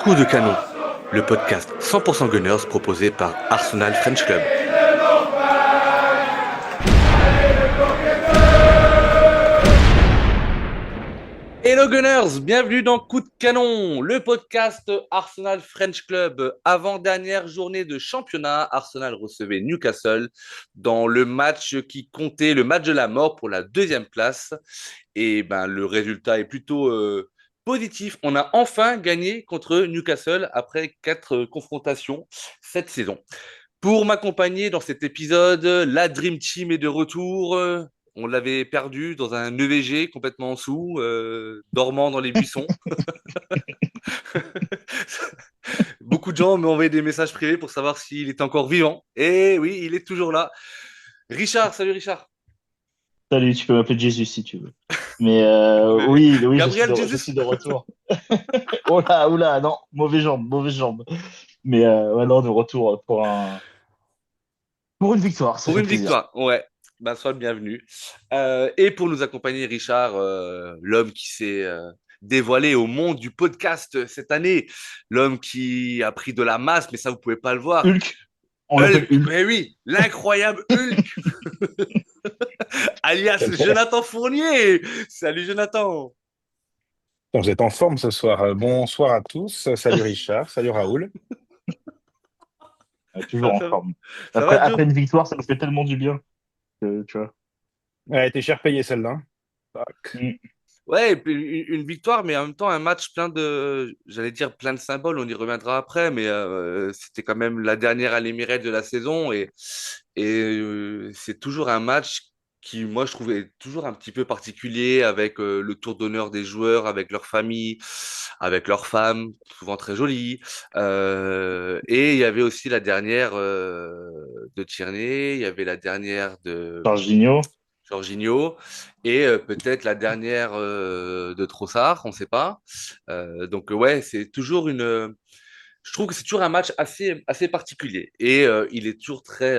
Coup de canon, le podcast 100% Gunners proposé par Arsenal French Club. Hello Gunners, bienvenue dans Coup de canon, le podcast Arsenal French Club. Avant-dernière journée de championnat, Arsenal recevait Newcastle dans le match qui comptait, le match de la mort pour la deuxième place. Et le résultat est plutôt positif. On a enfin gagné contre Newcastle après 4 confrontations cette saison. Pour m'accompagner dans cet épisode, la Dream Team est de retour. On l'avait perdu dans un EVG complètement en dessous, dormant dans les buissons. Beaucoup de gens m'ont envoyé des messages privés pour savoir s'il est encore vivant. Et oui, il est toujours là. Richard, salut Richard. Salut, tu peux m'appeler Jésus si tu veux. Mais oui, oui, Gabriel je Jesus. suis de retour. Oh là, non, mauvaise jambe, mauvaise jambe. Mais ouais, non, de retour pour une victoire, ça Pour fait une plaisir. victoire, ouais. Sois le bienvenu. Et pour nous accompagner, Richard, l'homme qui s'est dévoilé au monde du podcast cette année, l'homme qui a pris de la masse, mais ça, vous pouvez pas le voir. Hulk, on l'appelle Hulk, Hulk. mais oui, l'incroyable Hulk, alias Jonathan Fournier. Salut Jonathan. Bon, vous êtes en forme ce soir. Bonsoir à tous. Salut Richard, salut Raoul. Toujours Ça, en ça, forme. ça va, Joe? Après une victoire, ça nous fait tellement du bien, tu vois. Elle a été cher payée celle-là. Tac. Mm. Ouais, et puis une victoire, mais en même temps un match plein de, j'allais dire plein de symboles, on y reviendra après, mais c'était quand même la dernière à l'Emirates de la saison et c'est toujours un match qui, moi, je trouvais toujours un petit peu particulier avec le tour d'honneur des joueurs, avec leurs familles, avec leurs femmes, souvent très jolies. Et il y avait aussi la dernière de Tierney, il y avait la dernière de Jorginho. Jorginho et peut-être la dernière de Trossard, on ne sait pas. Ouais, c'est toujours une. Je trouve que c'est toujours un match assez particulier et il est toujours très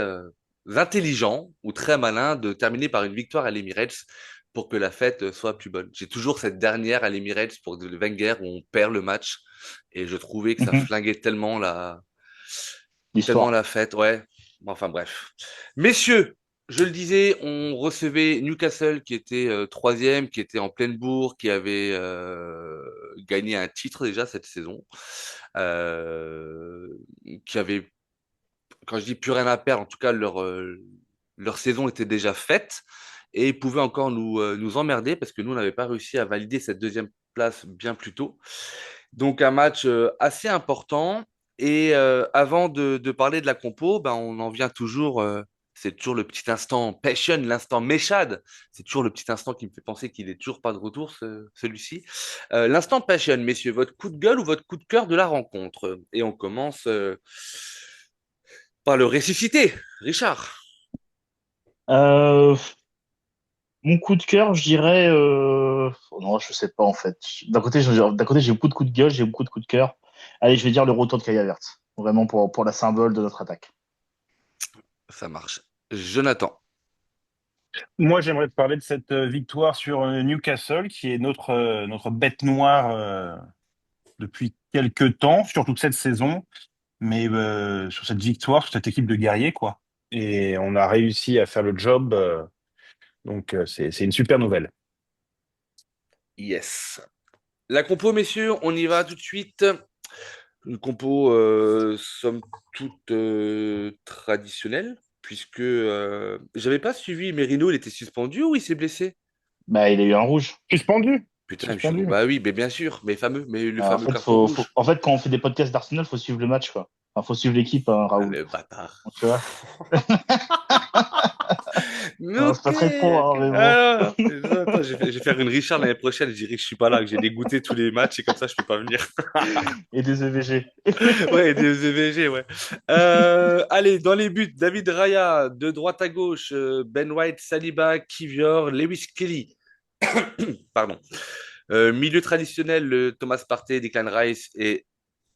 intelligent ou très malin de terminer par une victoire à l'Emirates pour que la fête soit plus bonne. J'ai toujours cette dernière à l'Emirates pour le Wenger où on perd le match et je trouvais que ça Mhm. flinguait tellement L'histoire. la fête, ouais. Enfin bref. Messieurs, je le disais, on recevait Newcastle qui était troisième, qui était en pleine bourre, qui avait gagné un titre déjà cette saison, euh, qui avait, quand je dis plus rien à perdre, en tout cas leur saison était déjà faite et ils pouvaient encore nous emmerder parce que nous, on n'avait pas réussi à valider cette deuxième place bien plus tôt. Donc un match assez important. Et avant de parler de la compo, on en vient toujours, c'est toujours le petit instant passion, l'instant méchade. C'est toujours le petit instant qui me fait penser qu'il est toujours pas de retour, celui-ci. L'instant passion, messieurs, votre coup de gueule ou votre coup de cœur de la rencontre. Et on commence par le ressusciter, Richard. Euh, Mon coup de cœur, je dirais. Oh non, je sais pas en fait. D'un côté, j'ai beaucoup de coups de gueule, j'ai beaucoup de coups de cœur. Allez, je vais dire le retour de Kaya Havertz. Vraiment pour la symbole de notre attaque. Ça marche. Jonathan. Moi, j'aimerais te parler de cette victoire sur Newcastle, qui est notre bête noire depuis quelques temps, sur toute cette saison, mais sur cette victoire, sur cette équipe de guerriers, quoi. Et on a réussi à faire le job, donc c'est une super nouvelle. Yes. La compo, messieurs, on y va tout de suite. Une compo, somme toute traditionnelle, puisque j'avais pas suivi Merino, il était suspendu ou il s'est blessé? Bah, il a eu un rouge. Suspendu, Putain, suspendu. bah oui, mais bien sûr, mais le En fameux fait, carton rouge. en fait, quand on fait des podcasts d'Arsenal, faut suivre le match, quoi. Enfin, faut suivre l'équipe, hein, Ah, Raoul. le bâtard. Tu vois? Mais Non, c'est ok. pas très pro, hein, mais bon. Alors, attends, je vais faire une Richard l'année prochaine. Je dirai que je suis pas là, que j'ai dégoûté tous les matchs et comme ça, je peux pas venir. Et des EVG. Ouais, des EVG, ouais. Allez, dans les buts, David Raya, de droite à gauche, Ben White, Saliba, Kivior, Lewis Kelly. Pardon. Milieu traditionnel, Thomas Partey, Declan Rice et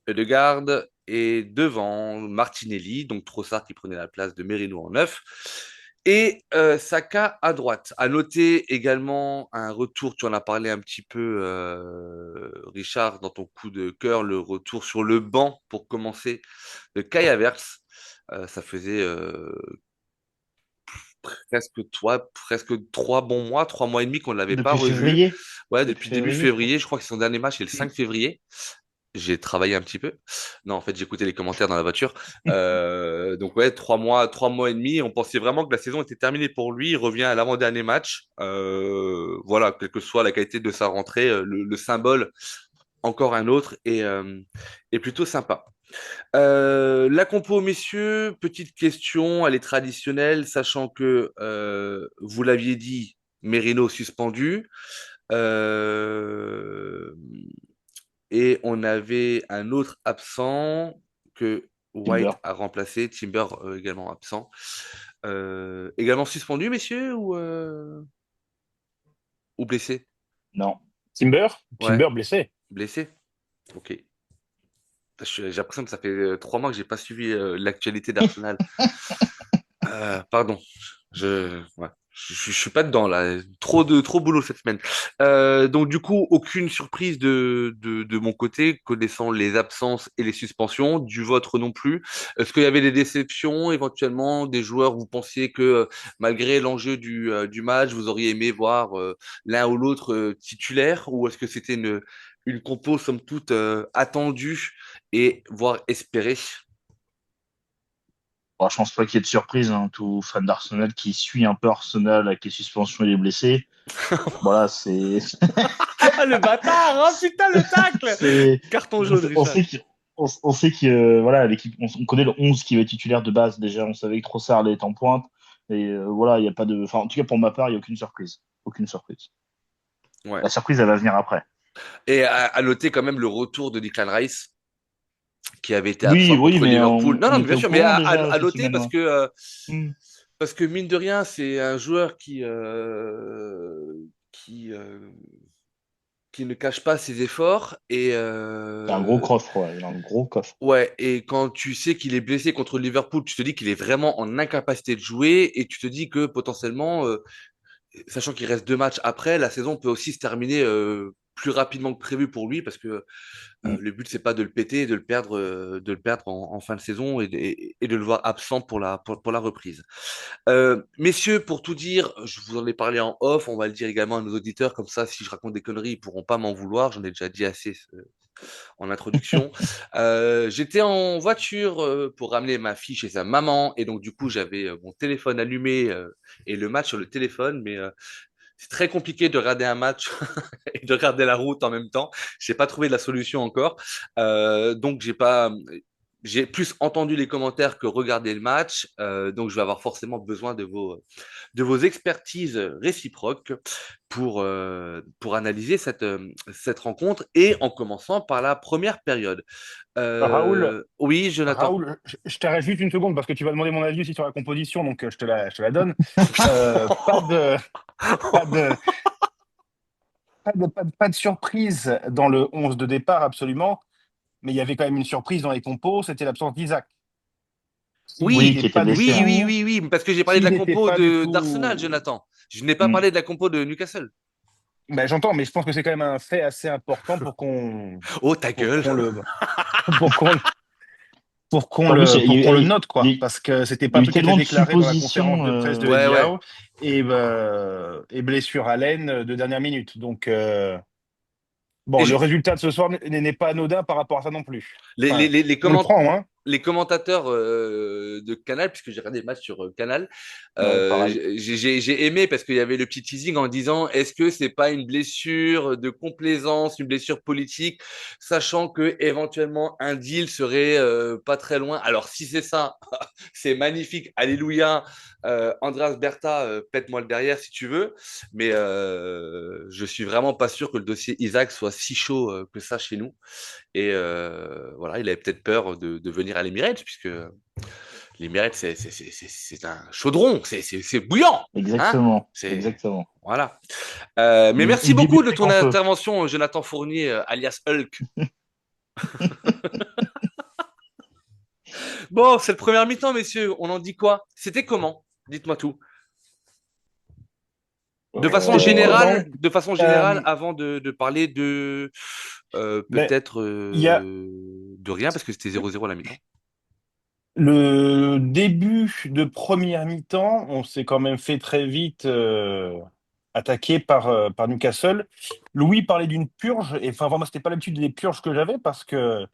Ødegaard. Et devant, Martinelli, donc Trossard qui prenait la place de Merino en neuf. Et Saka à droite. À noter également un retour, tu en as parlé un petit peu, Richard, dans ton coup de cœur, le retour sur le banc pour commencer de Kai Havertz. Ça faisait presque 3 bons mois, 3 mois et demi qu'on ne l'avait pas Depuis revu. février. Ouais, Depuis depuis début février, je crois. février, je crois que son dernier match est le 5 février. J'ai travaillé un petit peu. Non, en fait, j'écoutais les commentaires dans la voiture. Donc ouais, 3 mois et demi. On pensait vraiment que la saison était terminée pour lui. Il revient à l'avant-dernier match. Voilà, quelle que soit la qualité de sa rentrée, le symbole, encore un autre, est plutôt sympa. La compo, messieurs, petite question, elle est traditionnelle, sachant que vous l'aviez dit, Merino suspendu. Euh, et on avait un autre absent que White Timber. a remplacé, Timber également absent. Également suspendu, messieurs, ou blessé? Non. Timber, Ouais, Timber blessé. blessé. Ok. J'ai l'impression que ça fait 3 mois que j'ai pas suivi l'actualité d'Arsenal. Pardon. Ouais. Je suis pas dedans là. Trop boulot cette semaine. Donc du coup, aucune surprise de mon côté, connaissant les absences et les suspensions, du vôtre non plus. Est-ce qu'il y avait des déceptions, éventuellement, des joueurs où vous pensiez que malgré l'enjeu du match, vous auriez aimé voir l'un ou l'autre titulaire, ou est-ce que c'était une compo somme toute attendue et voire espérée? Bon, je pense pas qu'il y ait de surprise, hein. Tout fan d'Arsenal qui suit un peu Arsenal avec les suspensions et les blessés. Voilà, c'est, Ah, le bâtard, oh putain, le tacle! c'est, Carton jaune, on Richard. sait on sait que, voilà, l'équipe, on connaît le 11 qui va être titulaire de base déjà. On savait que Trossard allait être en pointe. Et voilà, il y a pas de, enfin, en tout cas, pour ma part, il n'y a aucune surprise. Aucune surprise. Ouais. La surprise, elle va venir après. Et à noter quand même le rtour de Declan Rice, qui avait été Oui, absent oui, contre mais Liverpool. Non, on non, mais était bien au sûr, mais courant déjà à cette noter semaine, ouais. Hmm. parce que mine de rien, c'est un joueur qui ne cache pas ses efforts. Et C'est un gros coffre, ouais. Il a un gros coffre. ouais, et quand tu sais qu'il est blessé contre Liverpool, tu te dis qu'il est vraiment en incapacité de jouer et tu te dis que potentiellement, sachant qu'il reste 2 matchs après, la saison peut aussi se terminer plus rapidement que prévu pour lui parce que Hmm. le but c'est pas de le péter, de le perdre en fin de saison et de le voir absent pour la reprise. Messieurs, pour tout dire, je vous en ai parlé en off, on va le dire également à nos auditeurs, comme ça, si je raconte des conneries, ils pourront pas m'en vouloir. J'en ai déjà dit assez en introduction. J'étais en voiture pour ramener ma fille chez sa maman, et donc du coup, j'avais mon téléphone allumé et le match sur le téléphone, mais c'est très compliqué de regarder un match et de regarder la route en même temps. J'ai pas trouvé la solution encore. Donc j'ai plus entendu les commentaires que regardé le match. Donc je vais avoir forcément besoin de vos expertises réciproques pour analyser cette rencontre et en commençant par la première période. Raoul, Oui, Jonathan. Raoul, je t'arrête juste une seconde parce que tu vas demander mon avis aussi sur la composition, donc je te la donne. Pas de, pas de, pas de surprise dans le 11 de départ, absolument, mais il y avait quand même une surprise dans les compos, c'était l'absence d'Isaac. S'il Oui, Oui, n'était qui était pas du blessé, oui, hein. oui, tout, oui, oui, parce que j'ai parlé de s'il la n'était compo pas du d'Arsenal, tout. Jonathan. Je n'ai pas Hmm. parlé de la compo de Newcastle. Ben, j'entends, mais je pense que c'est quand même un fait assez important Oh, ta pour gueule. qu'on le, pour qu'on, En plus, pour qu'on le note, il quoi, y a- parce que c'était il y pas a un eu truc qui était tellement de déclaré dans la conférence suppositions. de presse de Ouais, Eddie ouais. Howe et blessure à l'aine de dernière minute. Donc, bon, Et le résultat de ce soir n'est pas anodin par rapport à ça non plus. les, les, Enfin, les, les, je le comment- prends, hein. les commentateurs de Canal, puisque j'ai regardé le match sur Canal, Ouais, pareil. j'ai aimé parce qu'il y avait le petit teasing en disant est-ce que c'est pas une blessure de complaisance, une blessure politique, sachant que éventuellement un deal serait pas très loin. Alors si c'est ça, c'est magnifique, alléluia. Andreas Bertha, pète-moi le derrière si tu veux, mais je suis vraiment pas sûr que le dossier Isaac soit si chaud que ça chez nous. Et voilà, il avait peut-être peur de venir à l'Emirates, puisque l'Emirates, c'est un chaudron, c'est bouillant. Hein, Exactement. c'est. Exactement. Voilà. Mais merci Une beaucoup de bibliothèque ton en feu. intervention, Jonathan Fournier, alias Hulk. Bon, cette première mi-temps, messieurs, on en dit quoi? C'était comment? Dites-moi tout. Non, De façon générale, euh, avant de parler de mais peut-être il y a de rien, parce que c'était 0-0 à la mi-temps. le début de première mi-temps, on s'est quand même fait très vite attaquer par Newcastle. Louis parlait d'une purge, et enfin, moi, c'était pas l'habitude des purges que j'avais parce que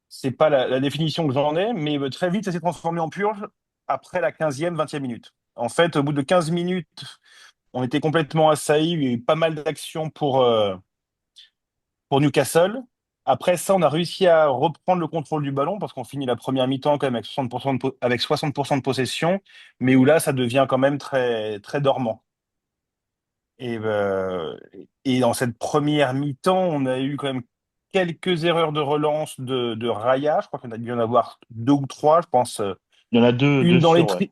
c'est pas la définition que j'en ai, mais très vite, ça s'est transformé en purge après la 15e, 20e minute. En fait, au bout de 15 minutes, on était complètement assaillis. Il y a eu pas mal d'actions pour Newcastle. Après ça, on a réussi à reprendre le contrôle du ballon parce qu'on finit la première mi-temps quand même avec 60% avec 60% de possession, mais où là, ça devient quand même très, très dormant. Et, euh, et dans cette première mi-temps, on a eu quand même quelques erreurs de relance de Raya. Je crois qu'on a dû en avoir deux ou trois, je pense. Il y en a deux sur, ouais.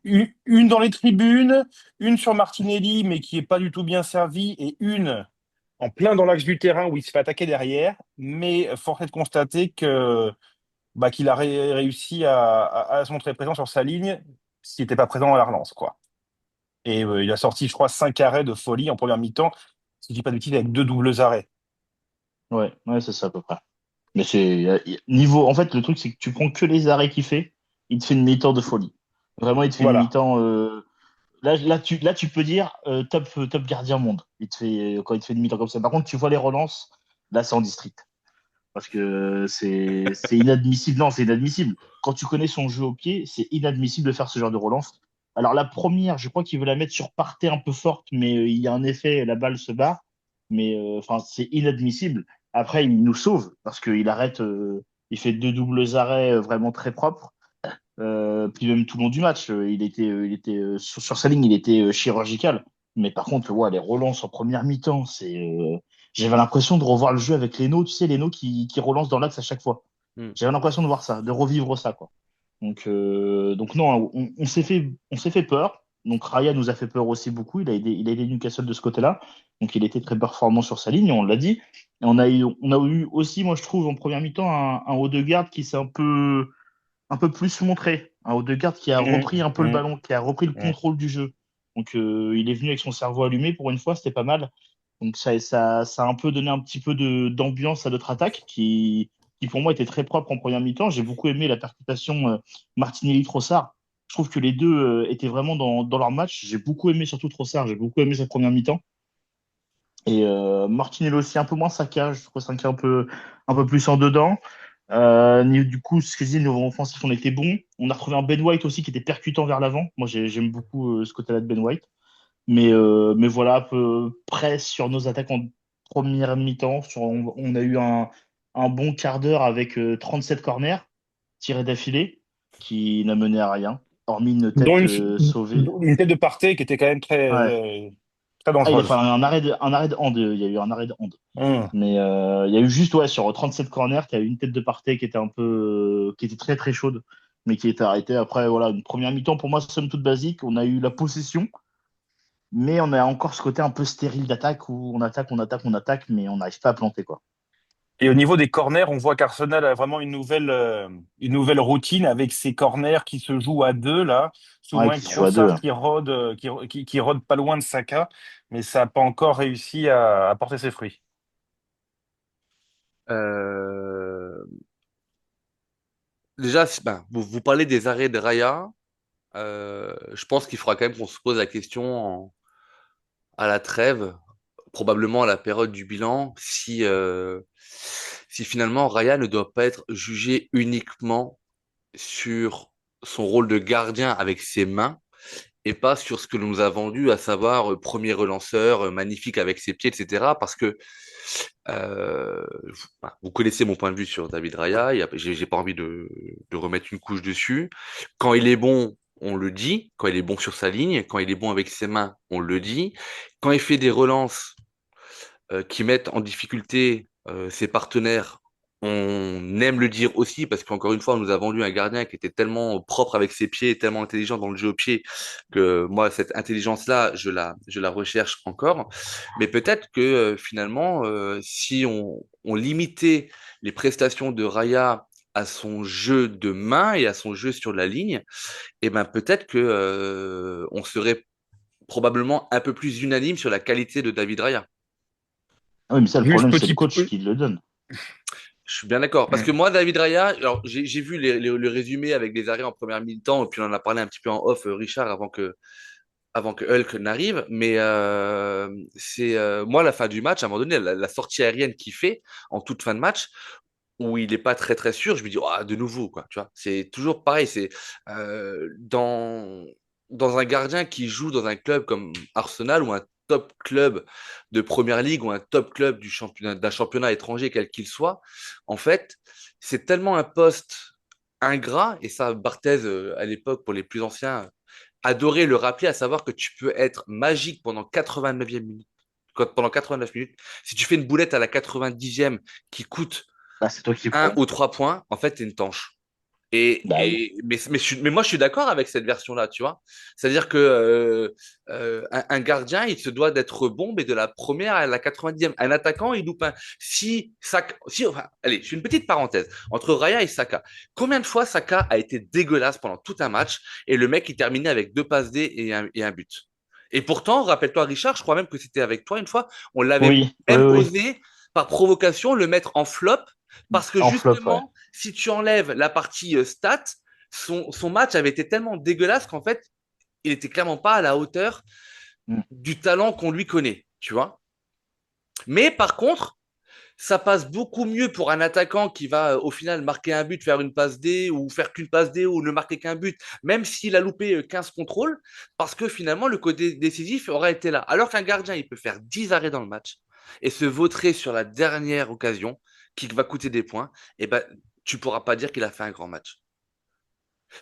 Une dans les tribunes, une sur Martinelli, mais qui est pas du tout bien servie, et une en plein dans l'axe du terrain où il se fait attaquer derrière. Mais force est de constater que qu'il a réussi à se montrer présent sur sa ligne, s'il n'était pas présent à la relance, quoi. Et il a sorti, je crois, 5 arrêts de folie en première mi-temps, si je dis pas de bêtises, avec deux doubles arrêts. Ouais, ouais, c'est ça à peu près. Mais niveau. En fait, le truc, c'est que tu prends que les arrêts qu'il fait, il te fait une mi-temps de folie. Vraiment, il te fait une Voilà. mi-temps. Là, tu peux dire top gardien monde. Quand il te fait une mi-temps comme ça. Par contre, tu vois les relances, là, c'est en district. Parce que c'est inadmissible. Non, c'est inadmissible. Quand tu connais son jeu au pied, c'est inadmissible de faire ce genre de relance. Alors, la première, je crois qu'il veut la mettre sur parté un peu forte, mais il y a un effet, la balle se barre. Mais enfin, c'est inadmissible. Après, il nous sauve parce qu'il arrête, il fait deux doubles arrêts vraiment très propres. Puis même tout le long du match, sur sa ligne, il était chirurgical. Mais par contre, ouais, les relances en première mi-temps, j'avais l'impression de revoir le jeu avec Leno, tu sais, Leno qui relance dans l'axe à chaque fois. Hmm. J'avais l'impression de voir ça, de revivre ça, quoi. Donc non, on s'est fait peur. Donc Raya nous a fait peur aussi beaucoup. Il a aidé Newcastle de ce côté-là. Donc il était très performant sur sa ligne, on l'a dit. Et on a eu aussi, moi je trouve, en première mi-temps, un haut de garde qui s'est un peu plus montré. Un Odegaard qui a Mhm, repris un peu le mhm, ballon, qui a repris le mhm. contrôle du jeu. Donc il est venu avec son cerveau allumé pour une fois, c'était pas mal. Donc ça a un peu donné un petit peu d'ambiance à notre attaque qui pour moi était très propre en première mi-temps. J'ai beaucoup aimé la percutation Martinelli-Trossard. Je trouve que les deux étaient vraiment dans leur match. J'ai beaucoup aimé surtout Trossard, j'ai beaucoup aimé sa première mi-temps. Et Martinelli aussi un peu moins saccage, je trouve ça un peu plus en dedans. Du coup, ce que je disais, niveau offensif, on était bon. On a retrouvé un Ben White aussi qui était percutant vers l'avant. Moi, j'aime beaucoup ce côté-là de Ben White. Mais voilà, à peu près sur nos attaques en première mi-temps. On a eu un bon quart d'heure avec 37 corners tirés d'affilée qui n'a mené à rien, hormis une Dont tête sauvée. une tête de Partey qui était quand même Ouais. très Ah, il a fait dangereuse. un arrêt de hand. Il y a eu un arrêt de hand. Mhm. Mais il y a eu juste, ouais, sur 37 corners, tu as eu une tête de Partey qui était qui était très très chaude, mais qui était arrêtée. Après, voilà, une première mi-temps pour moi, somme toute basique. On a eu la possession, mais on a encore ce côté un peu stérile d'attaque où on attaque, mais on n'arrive pas à planter, quoi. Et au niveau des corners, on voit qu'Arsenal a vraiment une nouvelle routine avec ses corners qui se jouent à deux, là. Ouais, Souvent qui avec se joue à deux. Trossard qui rôde, qui rôde pas loin de Saka, mais ça n'a pas encore réussi à porter ses fruits. Euh, Déjà, vous parlez des arrêts de Raya. Je pense qu'il faudra quand même qu'on se pose la question à la trêve, probablement à la période du bilan, si finalement Raya ne doit pas être jugé uniquement sur son rôle de gardien avec ses mains et pas sur ce que l'on nous a vendu, à savoir premier relanceur, magnifique avec ses pieds, etc. Parce que vous connaissez mon point de vue sur David Raya, j'ai pas envie de remettre une couche dessus. Quand il est bon, on le dit. Quand il est bon sur sa ligne, quand il est bon avec ses mains, on le dit. Quand il fait des relances qui mettent en difficulté ses partenaires, on aime le dire aussi parce qu'encore une fois, on nous a vendu un gardien qui était tellement propre avec ses pieds, tellement intelligent dans le jeu au pied que moi, cette intelligence-là, je la recherche encore. Mais peut-être que finalement, si on limitait les prestations de Raya à son jeu de main et à son jeu sur la ligne, et ben peut-être que on serait probablement un peu plus unanime sur la qualité de David Raya. Ah oui, mais ça, le Juste problème, c'est le petit. coach qui le donne. Je suis bien d'accord. Parce que moi, David Raya, alors j'ai vu le résumé avec des arrêts en première mi-temps, et puis on en a parlé un petit peu en off, Richard, avant que Hulk n'arrive. Mais c'est moi, la fin du match, à un moment donné, la sortie aérienne qu'il fait en toute fin de match, où il n'est pas très très sûr, je me dis, oh, de nouveau, quoi. Tu vois, c'est toujours pareil. C'est dans un gardien qui joue dans un club comme Arsenal ou un top club de première ligue ou un top club d'un championnat étranger, quel qu'il soit, en fait, c'est tellement un poste ingrat, et ça, Barthez, à l'époque, pour les plus anciens, adorait le rappeler, à savoir que tu peux être magique pendant 89e minute. Pendant 89 minutes, si tu fais une boulette à la 90e qui coûte Bah, c'est toi qui un prends. ou 3 points, en fait, t'es une tanche. Bah oui. Mais moi, je suis d'accord avec cette version-là, tu vois. C'est-à-dire que un gardien, il se doit d'être bon, mais de la première à la 90e. Un attaquant, il loupe un. Enfin, allez, je fais une petite parenthèse entre Raya et Saka. Combien de fois Saka a été dégueulasse pendant tout un match et le mec, il terminait avec 2 passes D et un but. Et pourtant, rappelle-toi, Richard, je crois même que c'était avec toi une fois, on l'avait Oui, oui, même oui. osé, par provocation, le mettre en flop parce que En flop, ouais. justement, si tu enlèves la partie stats, son match avait été tellement dégueulasse qu'en fait, il était clairement pas à la hauteur Mm. du talent qu'on lui connaît, tu vois. Mais par contre, ça passe beaucoup mieux pour un attaquant qui va au final marquer un but, faire une passe D ou faire qu'une passe D ou ne marquer qu'un but, même s'il a loupé 15 contrôles, parce que finalement le côté décisif aurait été là. Alors qu'un gardien, il peut faire 10 arrêts dans le match et se vautrer sur la dernière occasion qui va coûter des points, et ben tu pourras pas dire qu'il a fait un grand match.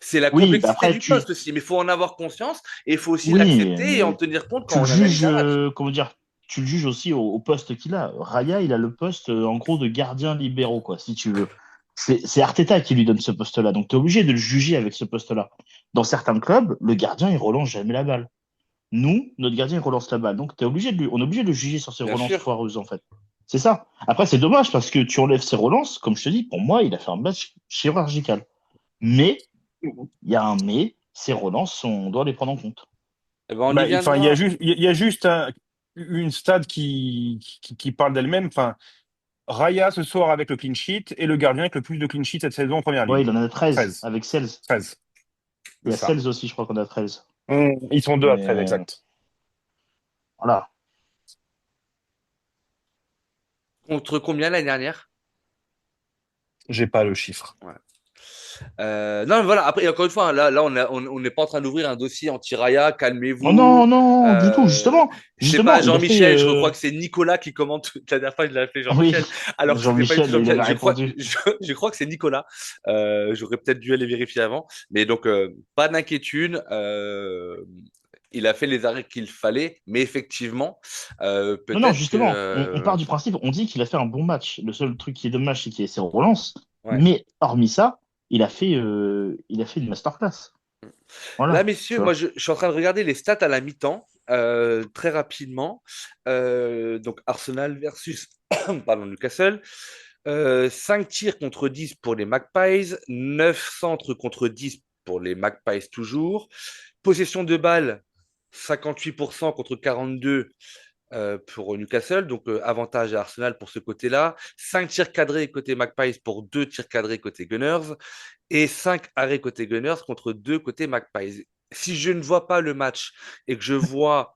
C'est la Oui, bah complexité après, du poste aussi, mais il faut en avoir conscience et il faut aussi oui, l'accepter et en mais tenir compte tu quand le on analyse juges, un match. comment dire, tu le juges aussi au poste qu'il a. Raya, il a le poste, en gros, de gardien libéraux, quoi, si tu veux. C'est Arteta qui lui donne ce poste-là, donc tu es obligé de le juger avec ce poste-là. Dans certains clubs, le gardien, il relance jamais la balle. Nous, notre gardien, il relance la balle, donc on est obligé de le juger sur ses Bien relances sûr. foireuses, en fait. C'est ça. Après, c'est dommage parce que tu enlèves ses relances, comme je te dis, pour moi, il a fait un match chirurgical. Mais, il y a un mais, ses relances, on doit les prendre en compte. Eh ben, on y Bah, enfin, viendra. il y a juste une stat qui parle d'elle-même. Enfin, Raya ce soir avec le clean sheet et le gardien avec le plus de clean sheet cette saison en première Ouais, ligue. il en a 13 13. avec 16. 13. Il C'est y a ça. 16 aussi, je crois qu'on a 13. Ils sont deux à 13, Mais exact. voilà. Contre combien l'année dernière? J'ai pas le chiffre. Ouais. Non, mais voilà. Après, encore une fois, là, on n'est pas en train d'ouvrir un dossier anti-Raya. Oh Calmez-vous. non, non, du tout, justement. Je sais pas, Justement, il a fait. Jean-Michel. Je crois que c'est Nicolas qui commente. La dernière fois, je l'ai appelé Oui, Jean-Michel, alors que c'était pas du tout Jean-Michel, il Jean-Michel. avait répondu. Je crois que c'est Nicolas. J'aurais peut-être dû aller vérifier avant. Mais donc, pas d'inquiétude. Il a fait les arrêts qu'il fallait, mais effectivement, Non, non, peut-être que justement, on part du principe, on dit qu'il a fait un bon match. Le seul truc qui est dommage, c'est qu'il y ait ses relances. ouais. Mais hormis ça, il a fait une masterclass. Là, Voilà, messieurs, tu moi, vois. je suis en train de regarder les stats à la mi-temps, très rapidement. Donc, Arsenal versus pardon, Newcastle. 5 tirs contre 10 pour les Magpies, 9 centres contre 10 pour les Magpies toujours. Possession de balle, 58% contre 42 pour Newcastle, donc avantage à Arsenal pour ce côté-là. 5 tirs cadrés côté Magpies pour 2 tirs cadrés côté Gunners et 5 arrêts côté Gunners contre 2 côté Magpies. Si je ne vois pas le match et que je vois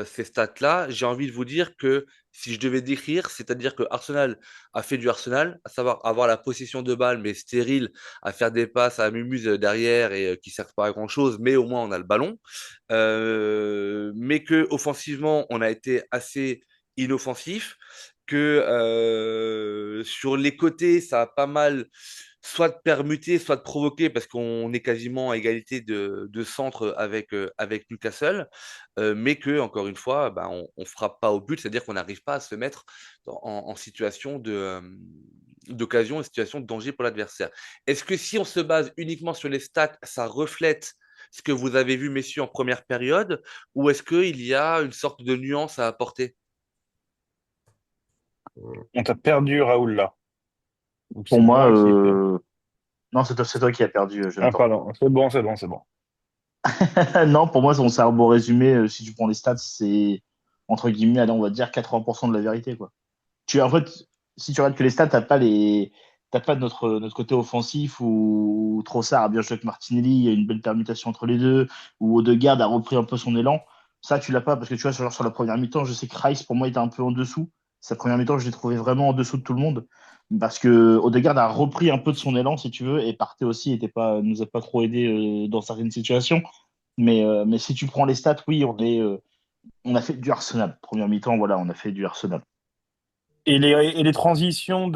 ces stats-là, j'ai envie de vous dire que si je devais décrire, c'est-à-dire que Arsenal a fait du Arsenal, à savoir avoir la possession de balle mais stérile, à faire des passes à Mumuse derrière et qui ne servent pas à grand-chose, mais au moins on a le ballon. Mais que offensivement, on a été assez inoffensif, que sur les côtés, ça a pas mal soit de permuter, soit de provoquer, parce qu'on est quasiment à égalité de centre avec Newcastle, mais que, encore une fois, bah, on frappe pas au but, c'est-à-dire qu'on n'arrive pas à se mettre en situation d'occasion, en situation de danger pour l'adversaire. Est-ce que si on se base uniquement sur les stats, ça reflète ce que vous avez vu, messieurs, en première période, ou est-ce qu'il y a une sorte de nuance à apporter? On t'a perdu, Raoul, là. Donc Pour c'est moi, moi qui ai perdu. non, c'est toi qui as perdu, Ah, Jonathan. pardon. C'est bon, c'est bon, c'est bon. Non, pour moi, c'est un beau résumé. Si tu prends les stats, c'est entre guillemets, allez, on va dire 80% de la vérité, quoi. En fait, si tu regardes que les stats, t'as pas notre côté offensif où Trossard a bien joué avec Martinelli, il y a une belle permutation entre les deux, où Odegaard a repris un peu son élan. Ça, tu l'as pas parce que tu vois, sur la première mi-temps, je sais que Rice, pour moi, était un peu en dessous. Sa première mi-temps, je l'ai trouvé vraiment en dessous de tout le monde parce que Odegaard a repris un peu de son élan, si tu veux, et Partey aussi nous a pas trop aidé dans certaines situations. Mais si tu prends les stats, oui, on a fait du Arsenal. Première mi-temps, voilà, on a fait du Arsenal. Et les transitions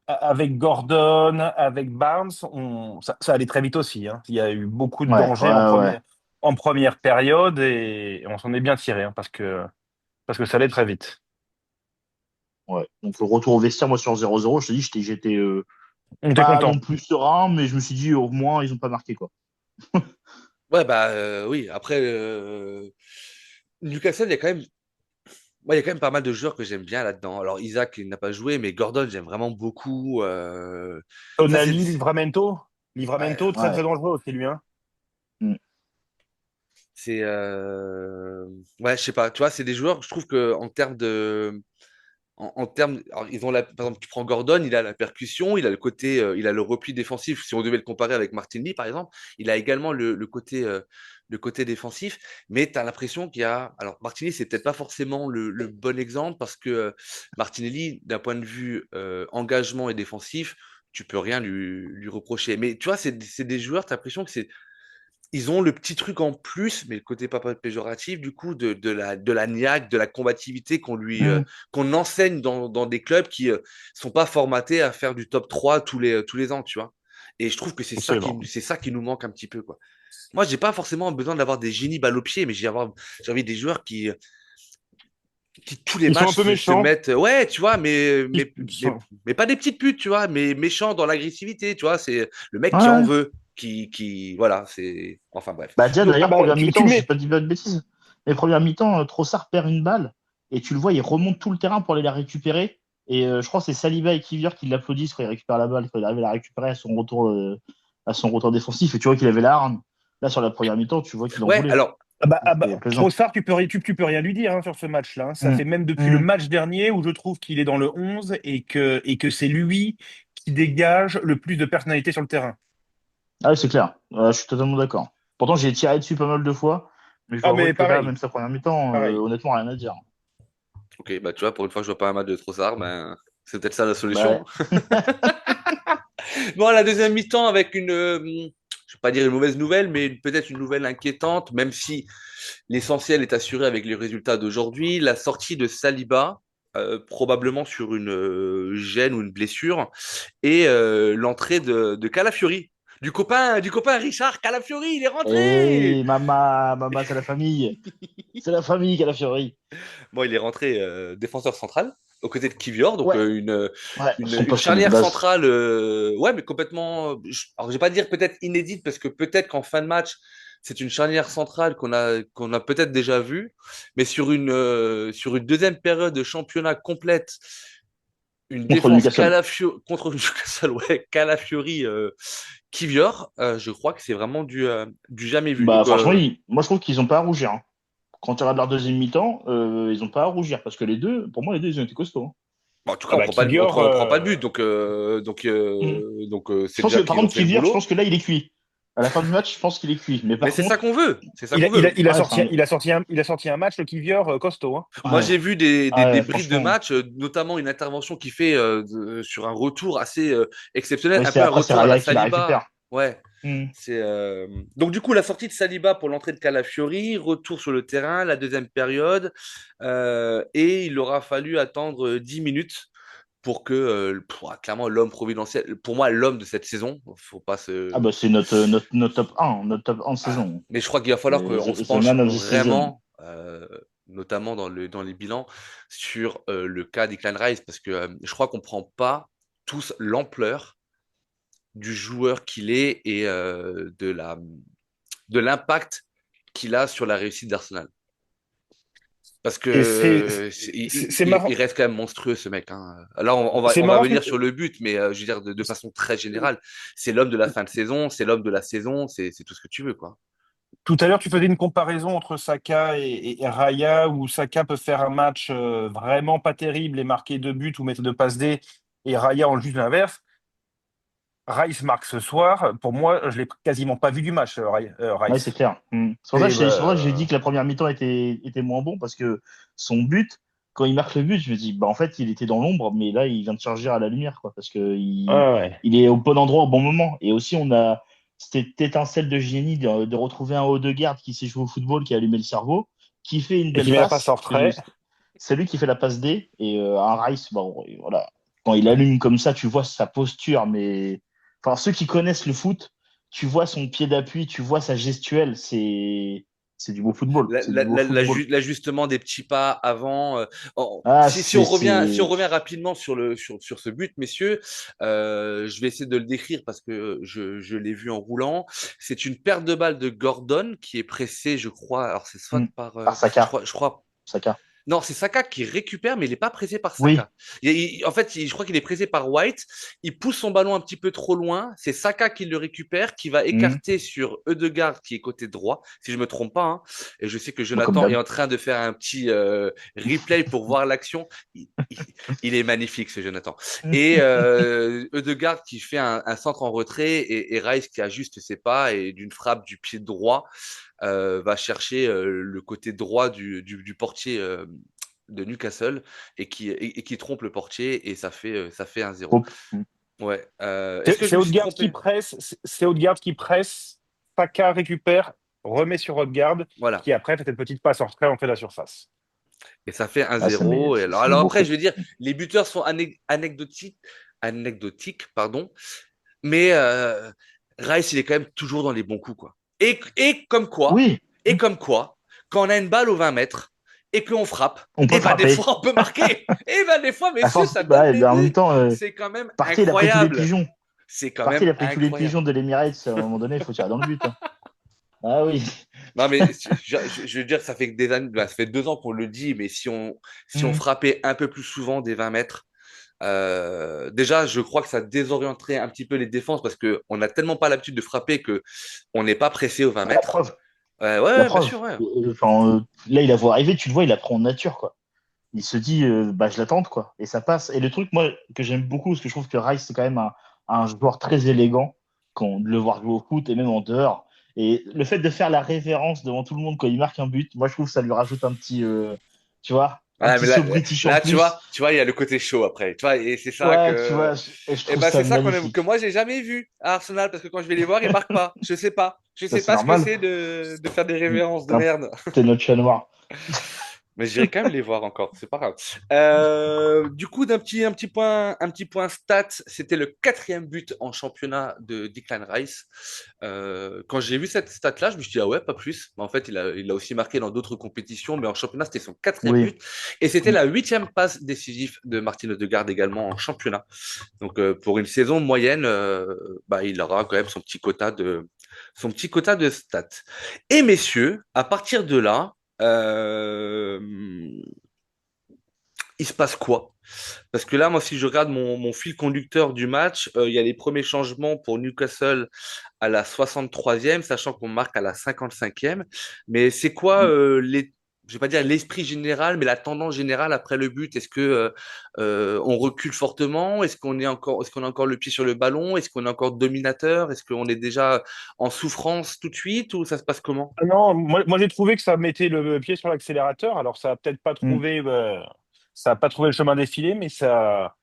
avec Gordon, avec Barnes, ça allait très vite aussi, hein. Il y a eu beaucoup de Ouais, dangers ouais, ouais. en première période et on s'en est bien tiré, hein, parce que ça allait très vite. Ouais. Donc, le retour au vestiaire, moi, sur 0-0, je te dis, j'étais On était pas non content. plus serein, mais je me suis dit, au moins, ils ont pas marqué, quoi. Ouais, bah oui, après, Newcastle, il y a quand même. Moi, il y a quand même pas mal de joueurs que j'aime bien là-dedans. Alors, Isaac, il n'a pas joué, mais Gordon, j'aime vraiment beaucoup. Ça, c'est. Tonali, Livramento, Ouais, très très Ouais. dangereux aussi lui, hein. Mm. c'est. Ouais, je sais pas. Tu vois, c'est des joueurs, je trouve que en termes de. En termes, alors, ils ont par exemple, tu prends Gordon, il a la percussion, il a le côté, il a le repli défensif. Si on devait le comparer avec Martinelli, par exemple, il a également le côté défensif. Mais tu as l'impression qu'il y a. Alors, Martinelli, c'est peut-être pas forcément le bon exemple parce que Martinelli, d'un point de vue engagement et défensif, tu peux rien lui reprocher. Mais tu vois, c'est des joueurs, tu as l'impression que c'est ils ont le petit truc en plus, mais le côté pas péjoratif, du coup, de la niaque, de la combativité Mm. qu'on enseigne dans des clubs qui sont pas formatés à faire du top 3 tous les ans, tu vois. Et je trouve que C'est vrai. c'est ça qui nous manque un petit peu, quoi. Moi, j'ai pas forcément besoin d'avoir des génies balle au pied, mais j'ai envie des joueurs qui tous les Ils sont un matchs peu se méchants. mettent, ouais, tu vois, Ils sont- mais pas des petites putes, tu vois, mais méchants dans l'agressivité, tu vois. C'est le mec qui en Ouais. veut, voilà, enfin bref. Bah, déjà, Donc, Ah d'ailleurs, bah, première tu mi-temps, le j'ai mets. pas dit de bêtises, mais première mi-temps, Trossard perd une balle, et tu le vois, il remonte tout le terrain pour aller la récupérer. Et je crois que c'est Saliba et Kivior qui l'applaudissent quand il récupère la balle, quand il arrive à la récupérer à son retour défensif. Et tu vois qu'il avait la hargne. Là, sur la première mi-temps, tu vois qu'il en ouais, voulait. alors, C'était plaisant. Trossard, tu peux rien lui dire, hein, sur ce match-là, hein. Ça Mm. fait même depuis le Mm. match dernier où je trouve qu'il est dans le 11 et que c'est lui qui dégage le plus de personnalité sur le terrain. Ah oui, c'est clair. Je suis totalement d'accord. Pourtant, j'ai tiré dessus pas mal de fois, mais je Ah dois avouer mais que là, pareil, même sa première mi-temps, pareil. honnêtement, rien à dire. ok, bah tu vois, pour une fois que je vois pas un match de Trossard, ben, c'est peut-être ça la Bah, solution. Bon, la deuxième mi-temps avec je vais pas dire une mauvaise nouvelle, mais peut-être une nouvelle inquiétante, même si l'essentiel est assuré avec les résultats d'aujourd'hui. La sortie de Saliba, probablement sur une gêne ou une blessure, et l'entrée de Calafiori, du copain Richard Calafiori, il est rentré. et Mama, c'est la famille. C'est la famille qui a la Fiori. Bon, il est rentré défenseur central aux côtés de Kivior, donc Ouais, ouais, son une poste de charnière base. centrale, ouais, mais complètement. Alors, je vais pas dire peut-être inédite parce que peut-être qu'en fin de match, c'est une charnière centrale qu'on a peut-être déjà vue, mais sur une deuxième période de championnat complète, une Contre défense Newcastle. contre Newcastle, ouais, Calafiori, Kivior, je crois que c'est vraiment du jamais vu. Bah, Donc, franchement, moi, je trouve qu'ils ont pas à rougir, hein. Quand tu regardes leur deuxième mi-temps, ils ont pas à rougir parce que les deux, pour moi, les deux, ils ont été costauds, hein. bon, en tout cas, Ah bah Kivior, on prend pas de but, Mm. Je c'est pense déjà que, par qu'ils ont contre, fait le Kivior, je pense boulot. que là, il est cuit. À la fin du match, je pense qu'il est cuit. Mais Mais par contre, c'est ça qu'on veut. ouais, c'est un... il a sorti un match, le Kivior, costaud, hein. Moi, ouais, j'ai vu des ouais, bribes de franchement. match, notamment une intervention qui fait sur un retour assez exceptionnel, Oui, un c'est peu un après, c'est retour à la Raya qui la Saliba. récupère. Ouais. Mm. Donc, du coup, la sortie de Saliba pour l'entrée de Calafiori, retour sur le terrain, la deuxième période, et il aura fallu attendre 10 minutes pour que, clairement, l'homme providentiel, pour moi, l'homme de cette saison, faut pas Ah se. bah c'est notre top 1 de Ah, saison. mais je crois qu'il va falloir qu'on se The penche man of the season. vraiment, notamment dans les bilans, sur le cas d'Declan Rice, parce que je crois qu'on ne prend pas tous l'ampleur du joueur qu'il est et de l'impact qu'il a sur la réussite d'Arsenal. Parce Et que c'est marrant. il reste quand même monstrueux, ce mec, hein. Là, C'est on va marrant venir sur le but, mais je veux dire, de façon très générale, c'est l'homme de la fin de saison, c'est l'homme de la saison, c'est tout ce que tu veux, quoi. tout à l'heure, tu faisais une comparaison entre Saka et Raya, où Saka peut faire un match vraiment pas terrible et marquer 2 buts ou mettre 2 passes D, et Raya en juste l'inverse. Rice marque ce soir. Pour moi, je l'ai quasiment pas vu du match, Ouais, c'est Rice. clair. C'est, C'est pour ça que j'ai dit que la première mi-temps était moins bon parce que son but, quand il marque le but, je me dis, bah en fait, il était dans l'ombre, mais là, il vient de charger à la lumière, quoi, parce que ouais. il est au bon endroit au bon moment. Et aussi, on a cette étincelle de génie de retrouver un haut de garde qui sait jouer au football, qui a allumé le cerveau, qui fait une Et qui belle met la passe passe. en retrait. C'est lui qui fait la passe D et un Rice, bon, et voilà. Quand il allume comme ça, tu vois sa posture, mais enfin, ceux qui connaissent le foot, tu vois son pied d'appui, tu vois sa gestuelle, c'est du beau football. C'est du beau football. L'ajustement des petits pas avant. Ah, Si on c'est revient rapidement sur ce but, messieurs, je vais essayer de le décrire parce que je l'ai vu en roulant. C'est une perte de balle de Gordon qui est pressé, je crois. Alors c'est soit par, par Saka. je crois Saka. non, c'est Saka qui récupère, mais il n'est pas pressé par Oui. Saka. En fait, je crois qu'il est pressé par White. Il pousse son ballon un petit peu trop loin. C'est Saka qui le récupère, qui va Mhm. écarter sur Ødegaard, qui est côté droit, si je me trompe pas, hein. Et je sais que Bah, comme Jonathan est d'hab. en train de faire un petit replay pour voir l'action. Il est magnifique, ce Jonathan. Et Ødegaard qui fait un centre en retrait et Rice qui ajuste ses pas et d'une frappe du pied droit va chercher le côté droit du portier de Newcastle et qui trompe le portier et ça fait 1-0. Trop. Mhm. Ouais. Est-ce que je C'est me suis Odegaard qui trompé? presse. C'est Odegaard qui presse. Saka récupère, remet sur Odegaard, Voilà. qui après fait cette petite passe en retrait en fait la surface. Et ça fait Ah, mais 1-0. Et c'est du alors beau après, je foot. veux dire, les buteurs sont anecdotiques, pardon. Mais Rice, il est quand même toujours dans les bons coups, quoi. Et comme quoi, Oui, et comme quoi, quand on a une balle aux 20 mètres et qu'on frappe, on peut et ben des frapper. fois on peut marquer. Et ben des fois, À messieurs, force, ça bah, donne ouais, des bah, en même buts. temps, C'est quand même Partey, il a pris tous les incroyable. pigeons. C'est quand Partey, même il a pris tous les incroyable. pigeons de l'Emirates. À un moment donné, il faut tirer dans le but, hein. Ah oui. Non, mais je veux dire, ça fait que des années, bah, ça fait 2 ans qu'on le dit, mais si on Mhm. frappait un peu plus souvent des 20 mètres, déjà, je crois que ça désorienterait un petit peu les défenses parce que on n'a tellement pas l'habitude de frapper que on n'est pas pressé aux 20 Bah, la mètres. preuve. La Ouais, bien preuve. sûr, ouais. Enfin, là, il la voit arriver, tu le vois, il la prend en nature, quoi. Il se dit, bah, je l'attends, quoi. Et ça passe. Et le truc, moi, que j'aime beaucoup, parce que je trouve que Rice, c'est quand même un joueur très élégant, quand, de le voir jouer au foot et même en dehors. Et le fait de faire la révérence devant tout le monde quand il marque un but, moi, je trouve que ça lui rajoute un petit, tu vois, un Ah, petit mais saut British en là, plus. tu vois, il y a le côté chaud après. Tu vois, et c'est ça Ouais, tu vois, que, et je et trouve ben, ça c'est ça que magnifique. moi, j'ai jamais vu à Arsenal parce que quand je vais les voir, ils marquent pas. Je sais pas. Je Ça, sais c'est pas ce que normal. c'est de faire des révérences de T'es merde. t'es notre chat noir. Mais j'irai quand même les voir encore, c'est pas grave. Du coup, un petit point stat, c'était le quatrième but en championnat de Declan Rice. Quand j'ai vu cette stat-là, je me suis dit, ah ouais, pas plus. Mais en fait, il a aussi marqué dans d'autres compétitions, mais en championnat, c'était son quatrième Oui. but. Et c'était la huitième passe décisive de Martin Odegaard également en championnat. Donc, pour une saison moyenne, bah, il aura quand même son petit quota de stats. Et messieurs, à partir de là, euh, il se passe quoi? Parce que là, moi, si je regarde mon fil conducteur du match, il y a les premiers changements pour Newcastle à la 63e, sachant qu'on marque à la 55e. Mais c'est quoi je vais pas dire l'esprit général, mais la tendance générale après le but? Est-ce que on recule fortement? Est-ce qu'on a encore le pied sur le ballon? Est-ce qu'on est encore dominateur? Est-ce qu'on est déjà en souffrance tout de suite ou ça se passe comment? Ah non, moi j'ai trouvé que ça mettait le pied sur l'accélérateur. Alors ça a pas trouvé le chemin défilé, mais ça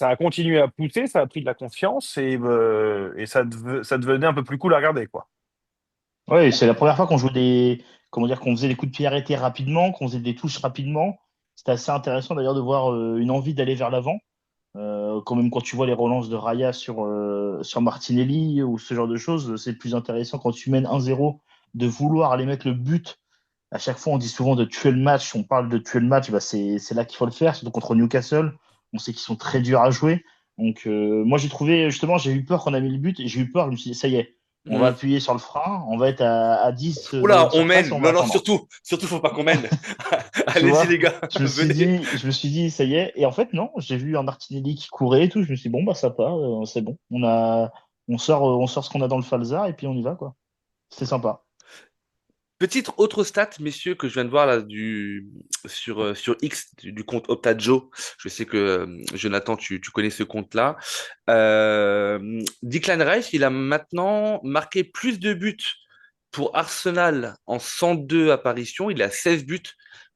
a continué à pousser, ça a pris de la confiance et ça devenait un peu plus cool à regarder, quoi. Ouais, c'est la première fois qu'on jouait comment dire, qu'on faisait des coups de pied arrêtés rapidement, qu'on faisait des touches rapidement. C'était assez intéressant d'ailleurs de voir une envie d'aller vers l'avant. Quand même, quand tu vois les relances de Raya sur Martinelli ou ce genre de choses, c'est plus intéressant quand tu mènes 1-0 de vouloir aller mettre le but. À chaque fois, on dit souvent de tuer le match. On parle de tuer le match, bah c'est là qu'il faut le faire, surtout contre Newcastle. On sait qu'ils sont très durs à jouer. Donc, moi, j'ai trouvé, justement, j'ai eu peur quand on a mis le but et j'ai eu peur. Je me suis dit, ça y est, On va appuyer sur le frein, on va être à 10 dans Oula, une on surface et mène. on va Non, non, attendre. surtout, faut pas qu'on mène. Tu Allez-y, vois, les gars, venez. je me suis dit, ça y est. Et en fait, non, j'ai vu un Martinelli qui courait et tout. Je me suis dit, bon, bah, ça part, c'est bon. On sort ce qu'on a dans le Falzar et puis on y va, quoi. C'était sympa. Petite autre stat, messieurs, que je viens de voir là sur X du compte OptaJoe. Je sais que Jonathan, tu connais ce compte-là. Declan Rice, il a maintenant marqué plus de buts pour Arsenal en 102 apparitions. Il a 16 buts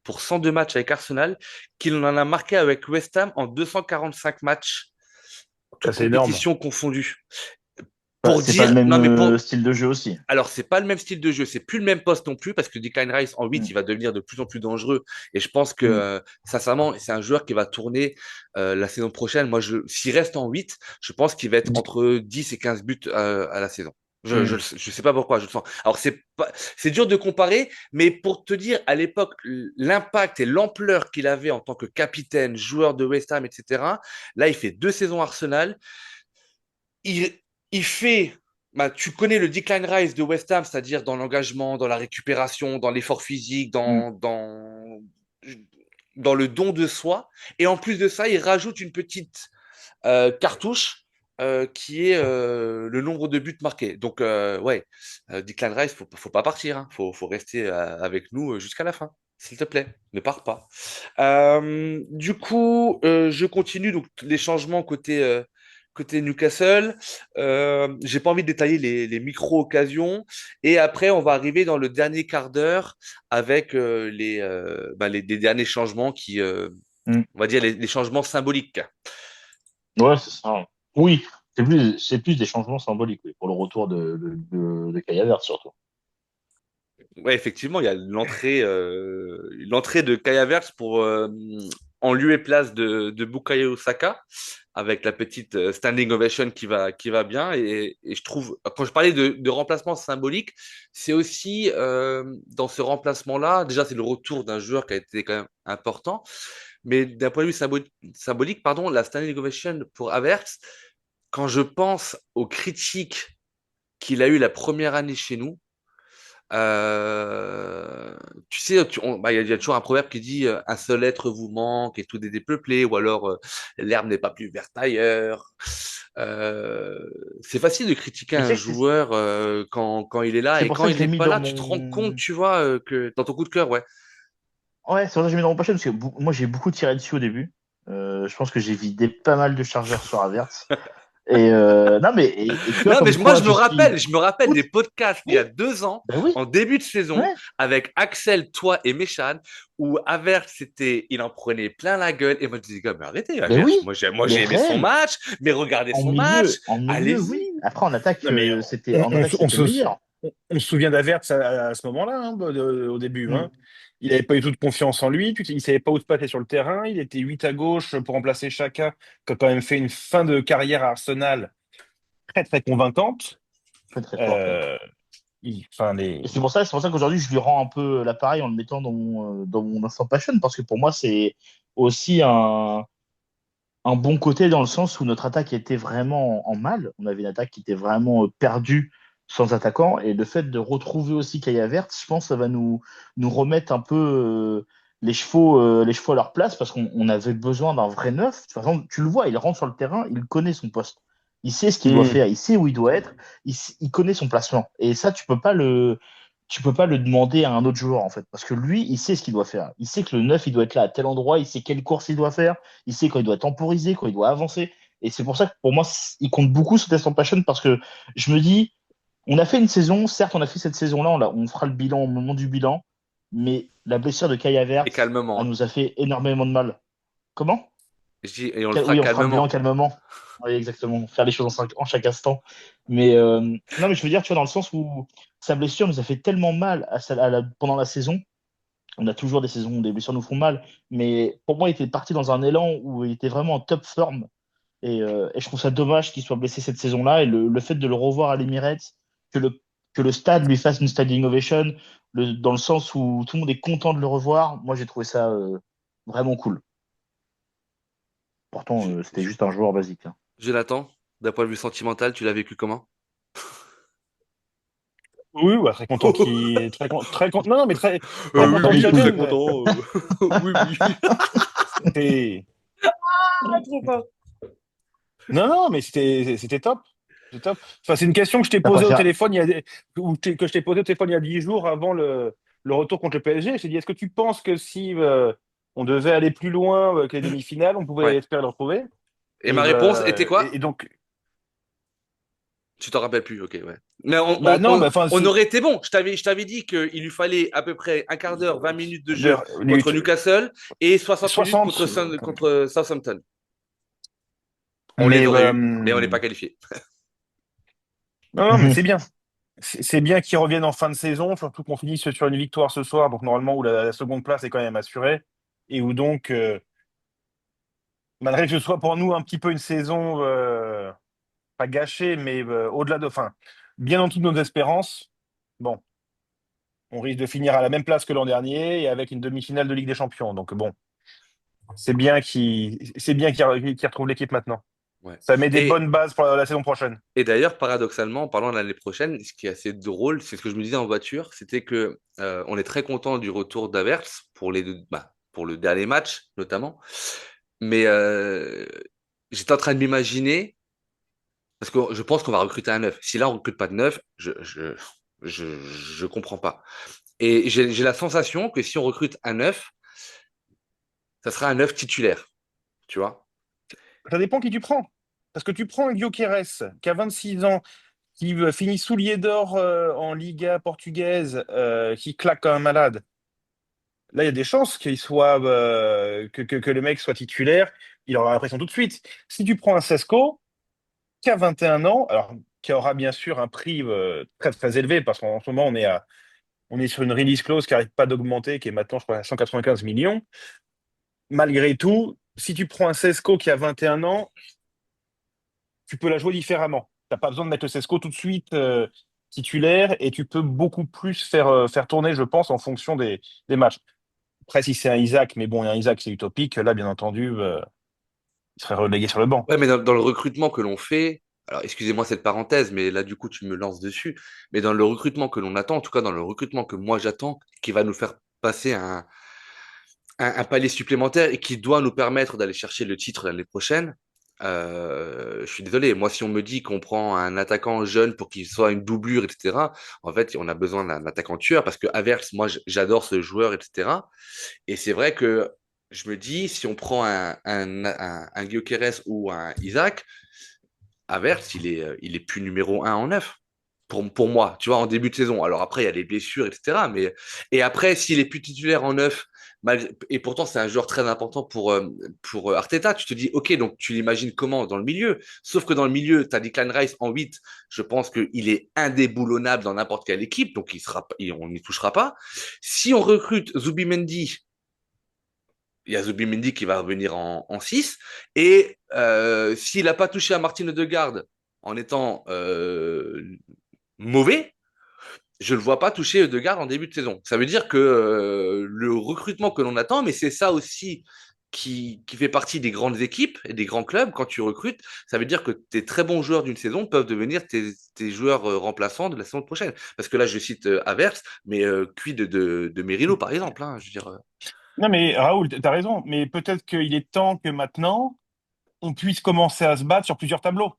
pour 102 matchs avec Arsenal, qu'il en a marqué avec West Ham en 245 matchs, Ça, toutes c'est énorme. compétitions confondues. Bah, Pour c'est pas le dire, même non mais pour, style de jeu aussi. alors, c'est pas le même style de jeu, c'est plus le même poste non plus, parce que Declan Rice en 8, Mm, il va devenir de plus en plus dangereux. Et je pense que, mm, sincèrement, c'est un joueur qui va tourner la saison prochaine. Moi, s'il reste en 8, je pense qu'il va être entre 10 et 15 buts à la saison. mm. Je sais pas pourquoi, je le sens. Alors, c'est dur de comparer, mais pour te dire, à l'époque, l'impact et l'ampleur qu'il avait en tant que capitaine, joueur de West Ham, etc., là, il fait 2 saisons Arsenal. Il, il fait, bah, tu connais le decline rise de West Ham, c'est-à-dire dans l'engagement, dans la récupération, dans l'effort physique, Mm. dans le don de soi. Et en plus de ça, il rajoute une petite cartouche qui est le nombre de buts marqués. Donc, ouais, Declan Rice, faut pas partir. Hein. Faut rester avec nous jusqu'à la fin. S'il te plaît, ne pars pas. Du coup, je continue. Donc, les changements côté Newcastle. J'ai pas envie de détailler les micro-occasions. Et après, on va arriver dans le dernier quart d'heure avec les derniers changements Mm. on va dire, les changements symboliques. Ouais, c'est ça. Oui, c'est plus des changements symboliques, oui, pour le retour de Kai Havertz, surtout. Ouais, effectivement, il y a l'entrée de Kai Havertz en lieu et place de Bukayo Saka avec la petite standing ovation qui va bien et je trouve quand je parlais de remplacement symbolique, c'est aussi dans ce remplacement-là, déjà c'est le retour d'un joueur qui a été quand même important, mais d'un point de vue symbolique, pardon, la standing ovation pour Havertz, quand je pense aux critiques qu'il a eu la première année chez nous. Euh, Tu sais, bah, il y a toujours un proverbe qui dit un seul être vous manque et tout est dépeuplé, ou alors l'herbe n'est pas plus verte ailleurs. Euh, c'est facile de critiquer Mais tu un sais que joueur quand il est là c'est et pour quand ça que il je l'ai n'est mis pas dans là, tu te rends compte, mon. tu vois, que dans ton coup de cœur, ouais. Ouais, c'est pour ça que je l'ai mis dans mon prochain, parce que moi, j'ai beaucoup tiré dessus au début. Je pense que j'ai vidé pas mal de chargeurs sur Havertz. Et non, mais et tu vois, Non, mais comme moi, quoi, je suis. je me rappelle des podcasts il y a Oui, 2 ans, ben oui, en début de saison, ouais, avec Axel, toi et Méchan, où Avert, il en prenait plein la gueule. Et moi, je disais, gars, mais arrêtez, ben Avert. oui, Moi, mais j'ai aimé son réel, match, mais regardez son match. en milieu, Allez-y. oui. Après, Non, mais en attaque, c'était meilleur. on se souvient d'Avertz à ce moment-là, hein, au début. Hmm. Hein. Il n'avait pas eu toute confiance en lui, il ne savait pas où se passer sur le terrain. Il était 8 à gauche pour remplacer Chaka, qui a quand même fait une fin de carrière à Arsenal très très convaincante. Très, très fort. Euh, enfin, Et c'est pour ça qu'aujourd'hui, je lui rends un peu l'appareil en le mettant dans mon instant passion, parce que pour moi, c'est aussi un bon côté dans le sens où notre attaque était vraiment en mal. On avait une attaque qui était vraiment perdue sans attaquant. Et le fait de retrouver aussi Kaya Vert, je pense que ça va nous remettre un peu les chevaux à leur place parce qu'on avait besoin d'un vrai neuf. De toute façon, tu le vois, il rentre sur le terrain, il connaît son poste. Il sait ce qu'il doit hmm. faire, il sait où il doit être, il connaît son placement. Et ça, tu peux pas le demander à un autre joueur, en fait, parce que lui, il sait ce qu'il doit faire. Il sait que le neuf, il doit être là à tel endroit, il sait quelle course il doit faire, il sait quand il doit temporiser, quand il doit avancer. Et c'est pour ça que pour moi, il compte beaucoup ce test en passion parce que je me dis, on a fait une saison, certes, on a fait cette saison-là, on fera le bilan au moment du bilan, mais la blessure de Kai Et Havertz, calmement. elle Hein. nous a fait énormément de mal. Comment? Je dis, et on le fera Oui, on fera le bilan calmement. calmement. Oui, exactement. Faire les choses en chaque instant. Mais non, mais je veux dire, tu vois, dans le sens où sa blessure nous a fait tellement mal pendant la saison. On a toujours des saisons où des blessures nous font mal. Mais pour moi, il était parti dans un élan où il était vraiment en top forme. Et je trouve ça dommage qu'il soit blessé cette saison-là. Et le fait de le revoir à l'Emirates, que le stade lui fasse une standing ovation, dans le sens où tout le monde est content de le revoir, moi, j'ai trouvé ça vraiment cool. Pourtant, Je, c'était je, juste un joueur basique, hein. Jonathan, d'un point de vue sentimental, tu l'as vécu comment? Oui, ouais, très content non, non, mais très Pas content de du Oui, tout. très Kane. content. Oui, oui. C'était, Ah, trop fort. non, non, mais c'était top. C'était top. Enfin, c'est une question que je t'ai T'as posée au préféré. téléphone que je t'ai posée au téléphone il y a 10 jours avant le retour contre le PSG. Je t'ai dit, est-ce que tu penses que si on devait aller plus loin que les demi-finales, on pouvait Ouais. espérer le retrouver? Et ma réponse était quoi? Et donc, Tu t'en rappelles plus, ok, ouais. Mais bah non, bah enfin, on aurait été bon. Je t'avais dit qu'il lui fallait à peu près un quart d'heure, 20 minutes de jeu contre limite Newcastle et 60 minutes 60. contre Southampton. On les Mais aurait eus, mais on n'est pas qualifiés. non, non, mais c'est bien. C'est bien qu'ils reviennent en fin de saison, surtout qu'on finisse sur une victoire ce soir, donc normalement où la seconde place est quand même assurée, et où donc, malgré que ce soit pour nous un petit peu une saison pas gâchée, mais au-delà de, enfin, bien en dessous de nos espérances, bon, on risque de finir à la même place que l'an dernier et avec une demi-finale de Ligue des Champions. Donc bon, c'est bien qu'ils retrouvent l'équipe maintenant. Ouais. Ça met des Et, bonnes bases pour la saison prochaine. et d'ailleurs, paradoxalement, en parlant de l'année prochaine, ce qui est assez drôle, c'est ce que je me disais en voiture, c'était que on est très content du retour d'Havertz pour le dernier match notamment. Mais j'étais en train de m'imaginer, parce que je pense qu'on va recruter un neuf. Si là on recrute pas de neuf, je comprends pas. Et j'ai la sensation que si on recrute un neuf, ça sera un neuf titulaire, tu vois. Ça dépend qui tu prends. Parce que tu prends un Gyökeres qui a 26 ans, qui finit soulier d'or en Liga portugaise, qui claque comme un malade. Là, il y a des chances qu'il soit, que le mec soit titulaire. Il aura l'impression tout de suite. Si tu prends un Sesko qui a 21 ans, alors qui aura bien sûr un prix très très élevé, parce qu'en ce moment, on est sur une release clause qui n'arrête pas d'augmenter, qui est maintenant, je crois, à 195 millions. Malgré tout, si tu prends un Sesko qui a 21 ans, tu peux la jouer différemment. Tu n'as pas besoin de mettre le Sesko tout de suite titulaire et tu peux beaucoup plus faire tourner, je pense, en fonction des matchs. Après, si c'est un Isaac, mais bon, un Isaac, c'est utopique, là, bien entendu, il serait relégué sur le banc. Ouais, mais dans le recrutement que l'on fait, alors excusez-moi cette parenthèse, mais là du coup tu me lances dessus, mais dans le recrutement que l'on attend, en tout cas dans le recrutement que moi j'attends, qui va nous faire passer un palier supplémentaire et qui doit nous permettre d'aller chercher le titre l'année prochaine. Je suis désolé, moi si on me dit qu'on prend un attaquant jeune pour qu'il soit une doublure, etc., en fait on a besoin d'un attaquant tueur parce que Havertz, moi j'adore ce joueur, etc. Et c'est vrai que je me dis, si on prend un Gyökeres ou un Isaac, Havertz, il est plus numéro un en neuf. Pour moi, tu vois, en début de saison. Alors après, il y a les blessures, etc. Et après, s'il est plus titulaire en neuf, et pourtant c'est un joueur très important pour Arteta, tu te dis, ok, donc tu l'imagines comment dans le milieu. Sauf que dans le milieu, tu as Declan Rice en 8. Je pense qu'il est indéboulonnable dans n'importe quelle équipe, donc on n'y touchera pas. Si on recrute Zubimendi, il y a Zubimendi qui va revenir en 6. Et s'il n'a pas touché à Martin Odegaard en étant mauvais, je ne le vois pas toucher Odegaard en début de saison. Ça veut dire que le recrutement que l'on attend, mais c'est ça aussi qui fait partie des grandes équipes et des grands clubs, quand tu recrutes, ça veut dire que tes très bons joueurs d'une saison peuvent devenir tes joueurs remplaçants de la saison prochaine. Parce que là, je cite Havertz, mais quid de Merino, par exemple. Hein, je veux dire, Non, mais Raoul, tu as raison, mais peut-être qu'il est temps que maintenant, on puisse commencer à se battre sur plusieurs tableaux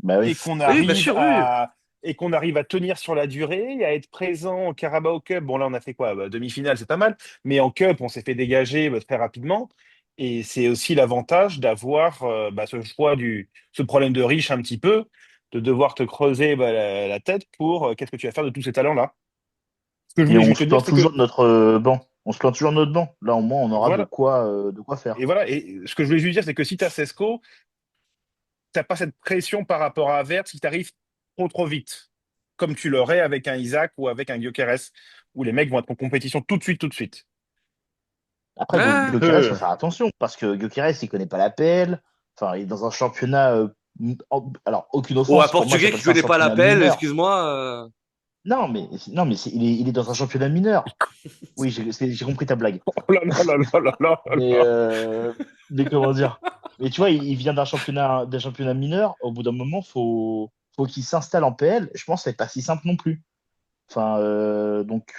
Bah oui. et qu'on oui, bien arrive sûr, oui. à tenir sur la durée, à être présent au Carabao Cup. Bon, là, on a fait quoi? Bah, demi-finale, c'est pas mal, mais en Cup, on s'est fait dégager très rapidement. Et c'est aussi l'avantage d'avoir ce problème de riche un petit peu, de devoir te creuser la tête pour qu'est-ce que tu vas faire de tous ces talents-là. Ce que je Et voulais on juste te se dire, plaint c'est toujours que de notre banc. On se plaint toujours de notre banc. Là, au moins, on aura voilà, de quoi faire. et voilà. Et ce que je voulais juste dire, c'est que si tu as Sesco, t'as pas cette pression par rapport à Havertz qui t'arrive trop vite, comme tu l'aurais avec un Isaac ou avec un Gyökeres, où les mecs vont être en compétition tout de suite, tout de suite. Après, Ah, Gyökeres, faut faire attention parce que Gyökeres, il connaît pas la PL. Enfin, il est dans un championnat. Alors, aucune oh, un offense, pour moi, Portugais j'appelle qui ça un connaît pas championnat l'appel, mineur. excuse-moi. Il est dans un championnat mineur. Oui, j'ai compris ta blague. Oh là là là là là là là Mais, là. mais comment dire? Mais tu vois, il vient d'un championnat mineur. Au bout d'un moment, faut. faut qu'il s'installe en PL. Je pense que c'est pas si simple non plus. Enfin,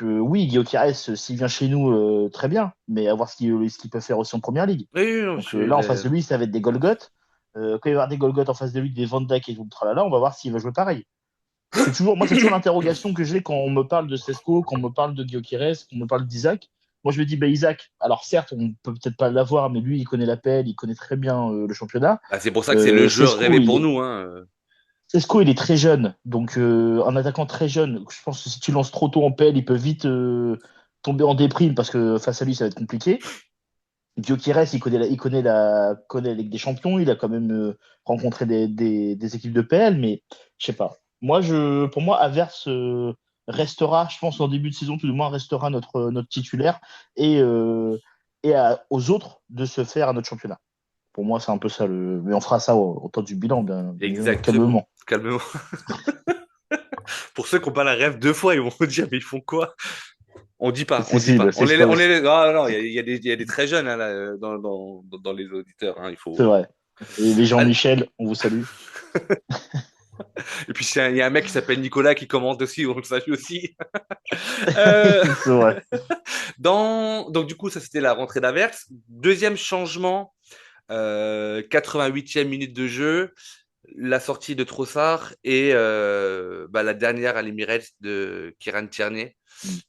oui, Gyökeres, s'il vient chez nous, très bien, mais à voir ce qu'il peut faire aussi en première ligue. Oui, oui, non, Donc là, en face de lui, ça va être des Golgoth. Quand il va y avoir des Golgoth en face de lui, des Van Dijk et tout le tralala, on va voir s'il va jouer pareil. C'est toujours l'interrogation que j'ai quand on me parle de Sesco, quand on me parle de Gyökeres, quand on me parle d'Isaac. Moi, je me dis, bah, Isaac, alors certes, on peut peut-être pas l'avoir, mais lui, il connaît l'appel, il connaît très bien le championnat. Ah, c'est pour ça que c'est le joueur Sesco, rêvé pour nous, hein. Sesco, il est très jeune, donc un attaquant très jeune, je pense que si tu lances trop tôt en PL, il peut vite tomber en déprime parce que face à lui, ça va être compliqué. Gyökeres, il connaît la Ligue des Champions, il a quand même rencontré des équipes de PL, mais je sais pas. Pour moi, Havertz restera, je pense, en début de saison, tout du moins, restera notre titulaire et aux autres de se faire à notre championnat. Pour moi, c'est un peu ça Mais on fera ça au temps du bilan, bien évidemment, Exactement. calmement. Calmement. Pour ceux qui n'ont pas la rêve deux fois, ils vont se dire, mais ils font quoi? On dit pas, on Si, dit si, pas. bah, c'est spoil. Ah, non, il y a des très jeunes hein, là, dans les auditeurs. Hein, il C'est faut. vrai. Et les Allez. Jean-Michel, on vous salue. Et puis il y a un mec qui s'appelle Nicolas qui commente aussi, on le salue aussi. Euh, C'est vrai. Donc du coup, ça c'était la rentrée d'Averse. Deuxième changement, 88e minute de jeu, la sortie de Trossard et la dernière à l'Emirates de Kieran Tierney.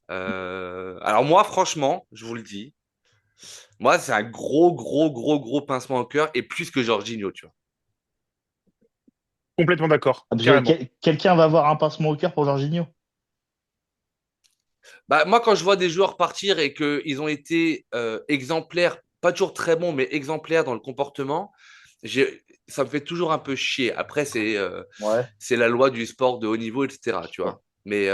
Alors moi, franchement, je vous le dis, moi c'est un gros, gros, gros, gros pincement au cœur et plus que Jorginho, tu vois. Complètement d'accord, Parce que carrément. quelqu'un va avoir un pincement au cœur pour Jorginho. Bah, moi, quand je vois des joueurs partir et qu'ils ont été exemplaires, pas toujours très bons, mais exemplaires dans le comportement, ça me fait toujours un peu chier. Après, Ouais. c'est la loi du sport de haut niveau, etc. Tu vois. Mais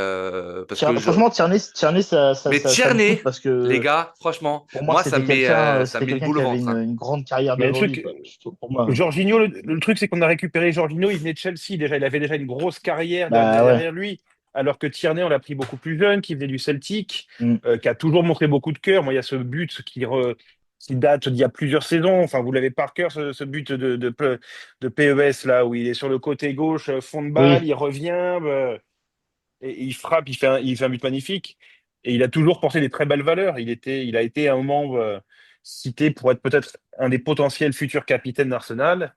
parce que Franchement, Tierney, mais ça me coûte Tierney, parce les que gars, franchement, pour moi, moi, ça me met, ça me Mm. c'était met une quelqu'un boule qui au avait ventre. Hein. une grande carrière Mais le devant lui, truc, quoi. Pour moi. Jorginho, le truc, c'est qu'on a récupéré Jorginho, il venait de Chelsea déjà, il avait déjà une grosse carrière Bah ouais. derrière lui, alors que Tierney, on l'a pris beaucoup plus jeune, qui venait du Celtic, Mm. qui a toujours montré beaucoup de cœur. Moi, il y a ce but qui date d'il y a plusieurs saisons, enfin, vous l'avez par cœur, ce but de PES, là, où il est sur le côté gauche, fond de balle, Oui. il revient, et il frappe, il fait un but magnifique, et il a toujours porté des très belles valeurs. Il a été à un moment cité pour être peut-être un des potentiels futurs capitaines d'Arsenal.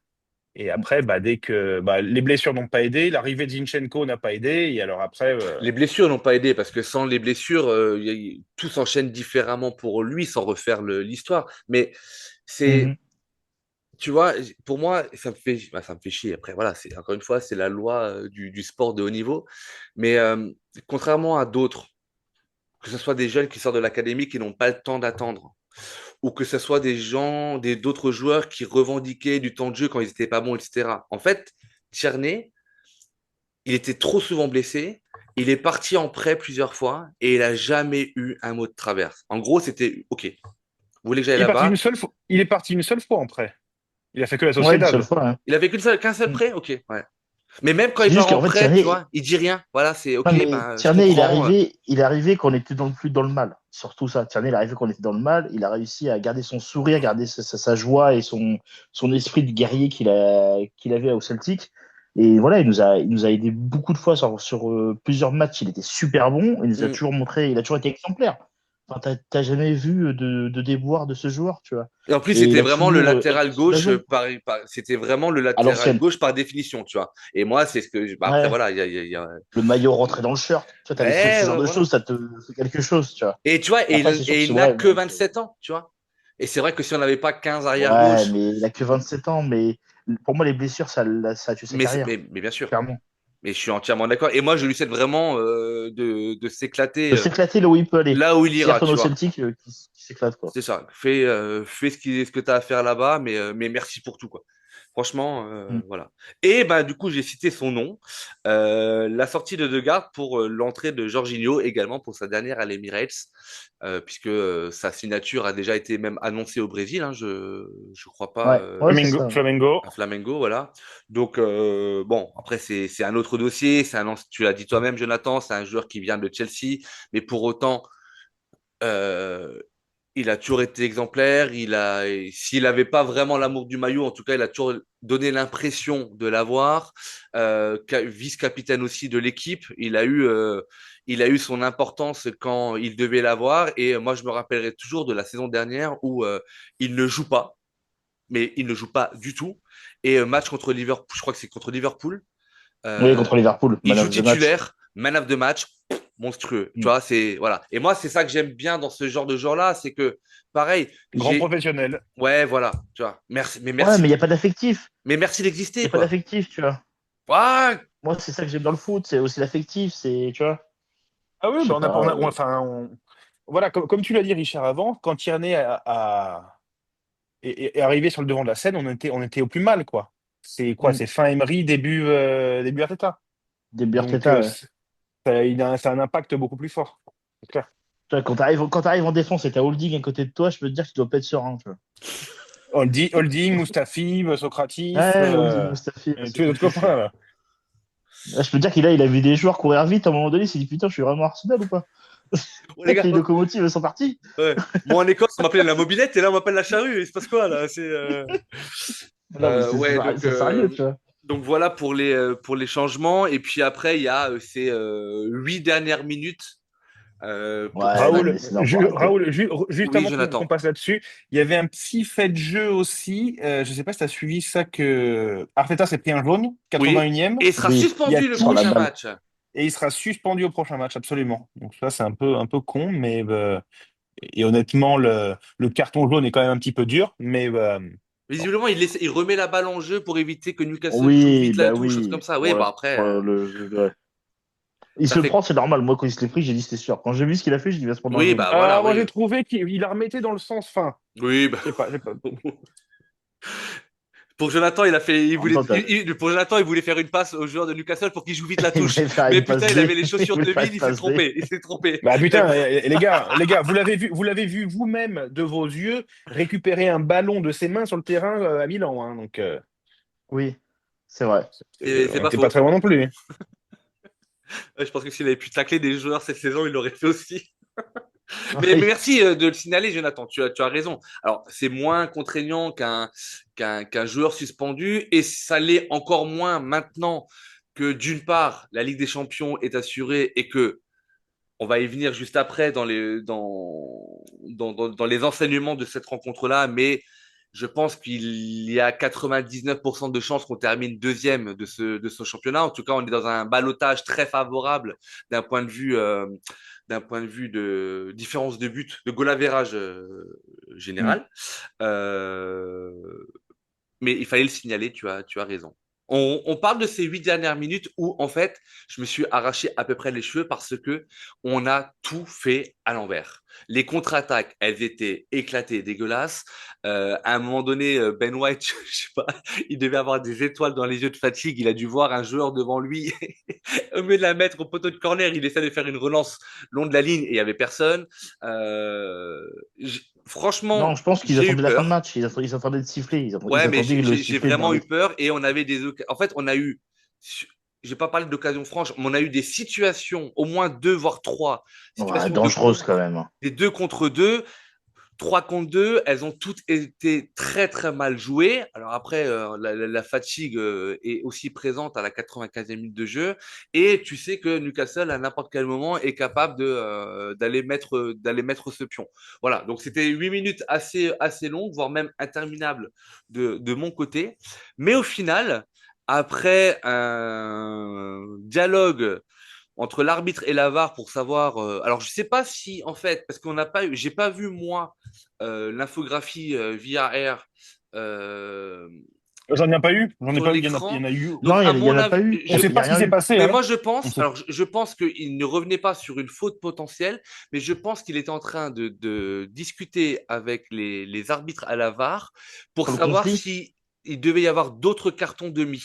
Et après, dès que les blessures n'ont pas aidé, l'arrivée de Zinchenko n'a pas aidé. Et alors après, Les blessures n'ont pas aidé parce que sans les blessures, tout s'enchaîne différemment pour lui sans refaire l'histoire. Mais c'est Mhm. tu vois, pour moi, ça me fait chier. Après, voilà, encore une fois, c'est la loi du sport de haut niveau. Mais contrairement à d'autres, que ce soit des jeunes qui sortent de l'académie qui n'ont pas le temps d'attendre, ou que ce soit d'autres joueurs qui revendiquaient du temps de jeu quand ils n'étaient pas bons, etc. En fait, Tierney, il était trop souvent blessé. Il est parti en prêt plusieurs fois et il n'a jamais eu un mot de traverse. En gros, c'était OK. Vous voulez que j'aille là-bas? il est parti une seule fois en prêt. Il a fait que la Ouais, une seule Sociedad. fois, hein. Il avait qu'un seul Mm. prêt? OK. Ouais. Mais même quand il C'est juste part en qu'en fait, prêt, tu vois, il dit rien. Voilà, c'est non, OK, mais ben, je Tierney, comprends. il est arrivé quand on était plus dans le mal. Surtout ça. Tierney, il est arrivé quand on était dans le mal. Il a réussi à garder son sourire, garder sa joie et son esprit de guerrier qu'il avait au Celtic. Et voilà, il nous a aidé beaucoup de fois sur plusieurs matchs. Il était super bon. Il nous a Mm. toujours montré, il a toujours été exemplaire. Enfin, t'as jamais vu de déboire de ce joueur, tu vois. Et en plus, Et il c'était a vraiment le toujours latéral été gauche soulageant c'était vraiment le à latéral l'ancienne. gauche par définition, tu vois. Et moi, c'est ce que, après, Ouais. voilà, Le maillot rentré dans le shirt. Tu vois, ce genre ouais, de voilà. choses, ça te fait quelque chose, tu vois. Et tu vois, Après, c'est sûr que et il c'est n'a vrai. que 27 ans, tu vois. Et c'est vrai que si on n'avait pas 15 arrière Ouais, gauche, mais il a que 27 ans. Mais pour moi, les blessures, ça a tué sa carrière, mais bien sûr, clairement. mais je suis entièrement d'accord. Et moi, je lui souhaite vraiment de s'éclater De s'éclater là où il peut aller. là où il S'il ira, retourne tu au vois. Celtic, qu'il s'éclate, quoi. C'est ça. Fais ce que tu as à faire là-bas, mais merci pour tout, quoi. Franchement, Mm. voilà. Et ben, du coup, j'ai cité son nom. La sortie de Degarde pour l'entrée de Jorginho, également pour sa dernière à l'Emirates, puisque sa signature a déjà été même annoncée au Brésil, hein, je crois pas, Ouais, ouais, c'est ça. Flamengo. à Flamengo, voilà. Donc, bon, après, c'est un autre dossier. Tu l'as dit toi-même, Jonathan, c'est un joueur qui vient de Chelsea, mais pour autant, euh, il a toujours été exemplaire. S'il n'avait pas vraiment l'amour du maillot, en tout cas, il a toujours donné l'impression de l'avoir. Vice-capitaine aussi de l'équipe, il a eu son importance quand il devait l'avoir. Et moi, je me rappellerai toujours de la saison dernière où il ne joue pas, mais il ne joue pas du tout. Et match contre Liverpool, je crois que c'est contre Liverpool. Oui, euh, contre Liverpool, il man joue of the match. titulaire, man of the match, monstrueux. Tu Mm. vois, c'est voilà. Et moi, c'est ça que j'aime bien dans ce genre de joueur-là, c'est que pareil, Grand professionnel. ouais, voilà, tu vois. Ouais, mais il n'y a pas d'affectif. mais merci Il d'exister, n'y a pas quoi. d'affectif, tu vois. Ouais, Moi, c'est ça que j'aime dans le foot, c'est aussi l'affectif, c'est, tu vois. Ah oui, Je bah sais pas. enfin, voilà, comme tu l'as dit, Richard, avant, quand Tierney est arrivé sur le devant de la scène, on était au plus mal, quoi. C'est quoi? Mm. C'est fin Emery, début Arteta. Des Donc, Arteta, ouais. ça a un impact beaucoup plus fort. C'est clair. Tu vois, quand t'arrives en défense et t'as Holding à côté de toi, je peux te dire que tu dois pas être serein, tu vois. Holding, Mustafi, Socratis, Ouais, Holding, Mustafi, et tous les autres Socrates. copains, là. Là, je peux te dire qu'il a vu des joueurs courir vite à un moment donné, il s'est dit putain, je suis vraiment Arsenal ou pas? bon, les gars, Les locomotives sont parties. ouais. Moi, en Écosse, on m'appelait la mobilette et là, on m'appelle la charrue. Il se passe quoi, là? Non, mais Ouais, donc, c'est sérieux, tu vois. voilà pour les changements. Et puis après, il y a ces 8 dernières minutes pour Ouais, non, Raoul, mais sinon, faut arrêter. juste Oui, avant qu'on Jonathan. passe là-dessus, il y avait un petit fait de jeu aussi. Je ne sais pas si tu as suivi ça, que Arteta s'est pris un jaune, Oui. 81e. Et il sera Oui, Il y a suspendu le sur la touche prochain balle. match. et il sera suspendu au prochain match, absolument. Donc ça, c'est un peu con, mais et honnêtement, le carton jaune est quand même un petit peu dur, mais bon. Visiblement, il remet la balle en jeu pour éviter que Newcastle joue Oui, vite la bah touche, choses comme oui. ça. Oui, Pour, bah après, pour ouais. Il ça se le fait. prend, c'est normal. Moi, quand il se l'est pris, j'ai dit c'était sûr. Quand j'ai vu ce qu'il a fait, j'ai dit il va se prendre un Oui, jaune. bah Ah, voilà, moi, oui. j'ai trouvé qu'il la remettait dans le sens fin. Oui, bah. Je sais pas, j'ai pas. Pour Jonathan, En même temps, pour Jonathan, il voulait faire une passe au joueur de Newcastle pour qu'il joue vite la il touche. voulait faire Mais une putain, passe il avait D. les Il chaussures voulait de faire ville, une passe D. il s'est trompé. Bah Mais putain, bon. les gars, vous l'avez vu vous-même de vos yeux récupérer un ballon de ses mains sur le terrain à Milan, hein, donc Oui, c'est vrai. C'est on pas n'était pas faux. très loin non plus. Ouais, je pense que s'il avait pu tacler des joueurs cette saison, il l'aurait fait aussi. Mais Oui. merci de le signaler, Jonathan. Tu as raison. Alors, c'est moins contraignant qu'un joueur suspendu et ça l'est encore moins maintenant que d'une part, la Ligue des Champions est assurée et que on va y venir juste après dans les enseignements de cette rencontre-là, mais je pense qu'il y a 99% de chances qu'on termine deuxième de ce championnat. En tout cas, on est dans un ballottage très favorable d'un point de vue, d'un point de vue de différence de but, de goal average Mm. général. Euh, mais il fallait le signaler, tu as raison. On parle de ces 8 dernières minutes où, en fait, je me suis arraché à peu près les cheveux parce que on a tout fait à l'envers. Les contre-attaques, elles étaient éclatées, dégueulasses. À un moment donné, Ben White, je sais pas, il devait avoir des étoiles dans les yeux de fatigue. Il a dû voir un joueur devant lui. Au lieu de la mettre au poteau de corner, il essaie de faire une relance long de la ligne et il y avait personne. Non, Franchement, je pense qu'ils j'ai eu attendaient la fin de peur. match. Ils attendaient de siffler. Ils Ouais, mais attendaient le j'ai sifflet de vraiment eu l'arbitre. peur et on avait en fait, on a eu, j'ai pas parlé d'occasion franche, mais on a eu des situations, au moins deux, voire trois, Ouais, situations dangereuse quand même. des deux contre deux, trois contre deux, elles ont toutes été très très mal jouées. Alors après, la fatigue est aussi présente à la 95e minute de jeu et tu sais que Newcastle à n'importe quel moment est capable d'aller mettre ce pion. Voilà, donc c'était 8 minutes assez longues, voire même interminables de mon côté. Mais au final, après un dialogue entre l'arbitre et la VAR pour savoir. Alors, je sais pas si, en fait, parce qu'on n'a pas eu, j'ai pas vu moi l'infographie VAR J'en ai pas eu, j'en ai sur pas eu, il y en l'écran. a eu. Donc, Non, à il y mon en a pas avis, eu. On sait Il y a pas ce qui rien s'est eu. passé, mais hein. moi, je On pense, sait. alors, je pense qu'il ne revenait pas sur une faute potentielle, mais je pense qu'il était en train de discuter avec les arbitres à la VAR pour Sur le savoir conflit. si il devait y avoir d'autres cartons demi.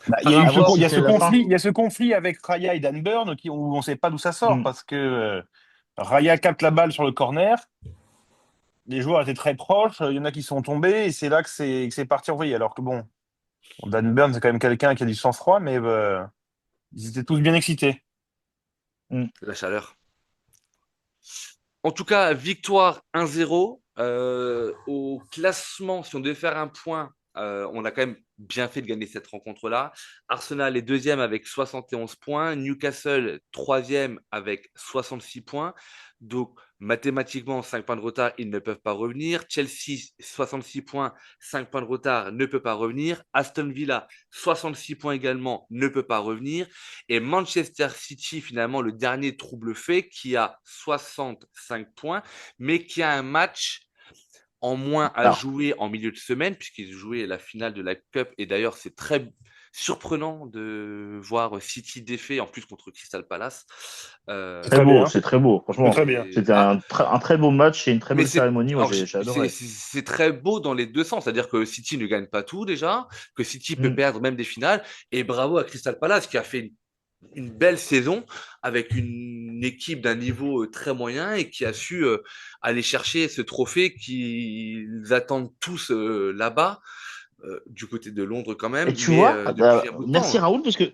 Bah, il Par y a eu À ce, voir con- il si y a c'est ce la fin. conflit, il y a ce conflit avec Raya et Dan Burn où on ne sait pas d'où ça sort Mm. parce que Raya capte la balle sur le corner, les joueurs étaient très proches, il y en a qui sont tombés et c'est là que c'est parti en vrille. Alors que bon, Dan Burn c'est quand même quelqu'un qui a du sang-froid, mais ils étaient tous bien excités. Mm. La chaleur. En tout cas, victoire 1-0. Au classement, si on devait faire un point, on a quand même bien fait de gagner cette rencontre-là. Arsenal est deuxième avec 71 points. Newcastle, troisième avec 66 points. Donc, mathématiquement, 5 points de retard, ils ne peuvent pas revenir. Chelsea, 66 points, 5 points de retard, ne peut pas revenir. Aston Villa, 66 points également, ne peut pas revenir. Et Manchester City, finalement, le dernier trouble fait, qui a 65 points, mais qui a un match en moins à Alors, jouer en milieu de semaine, puisqu'ils jouaient la finale de la Cup. Et d'ailleurs, c'est très surprenant de voir City défait, en plus contre Crystal Palace. C'est très très beau, bien. c'est très beau, C'est franchement. très bien. C'était un très beau match et une très Mais belle c'est cérémonie. Moi, alors j'ai adoré. c'est très beau dans les deux sens, c'est-à-dire que City ne gagne pas tout déjà, que City peut Mm. perdre même des finales, et bravo à Crystal Palace qui a fait une belle saison avec une équipe d'un niveau très moyen et qui a su aller chercher ce trophée qu'ils attendent tous là-bas, du côté de Londres quand Et même, tu mais vois, depuis un bout de merci temps. Raoul, parce que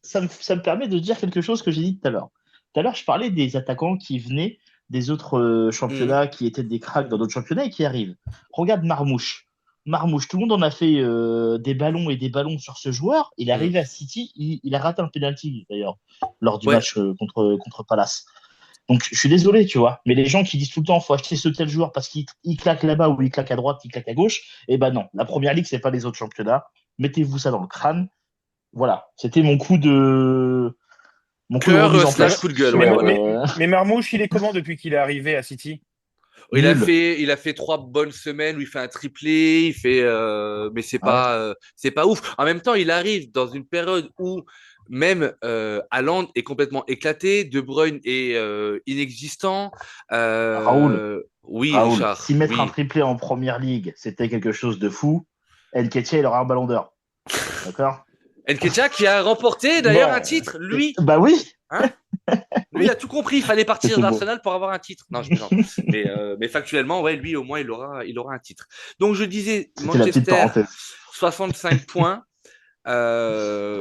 ça me permet de dire quelque chose que j'ai dit tout à l'heure. Tout à l'heure, je parlais des attaquants qui venaient des autres Mhm. championnats, qui étaient des cracks dans d'autres championnats et qui arrivent. Regarde Marmouche. Marmouche, tout le monde en a fait des ballons et des ballons sur ce joueur. Il est Mhm. arrivé à City, il a raté un penalty d'ailleurs lors du Ouais, match contre Palace. Donc, je suis désolé, tu vois, mais les gens qui disent tout le temps, faut acheter ce tel joueur parce qu'il claque là-bas ou il claque à droite, il claque à gauche, eh ben non, la première ligue, c'est pas les autres championnats. Mettez-vous ça dans le crâne. Voilà, c'était mon coup de cœur remise en slash Mais, coup place de gueule, sur ouais, voilà. mais Marmouche, il est comment depuis qu'il est arrivé à City? nul. Il a fait 3 bonnes semaines où il fait un triplé, il fait, mais Ouais. c'est pas ouf. En même temps, il arrive dans une période où même Haaland est complètement éclaté, De Bruyne est inexistant. Raoul, Oui, Raoul, si Richard, mettre un oui. triplé en première ligue, c'était quelque chose de fou, Nketiah, il aura un ballon d'or. D'accord? Nketiah qui a remporté d'ailleurs un Bon, titre, lui, Bah oui, hein? Lui, il a oui, tout compris. Il fallait partir c'était beau. d'Arsenal pour avoir un titre. Non, je plaisante. Mais factuellement, ouais, lui, au moins, il aura un titre. Donc, je disais C'était la petite Manchester, parenthèse. 65 points.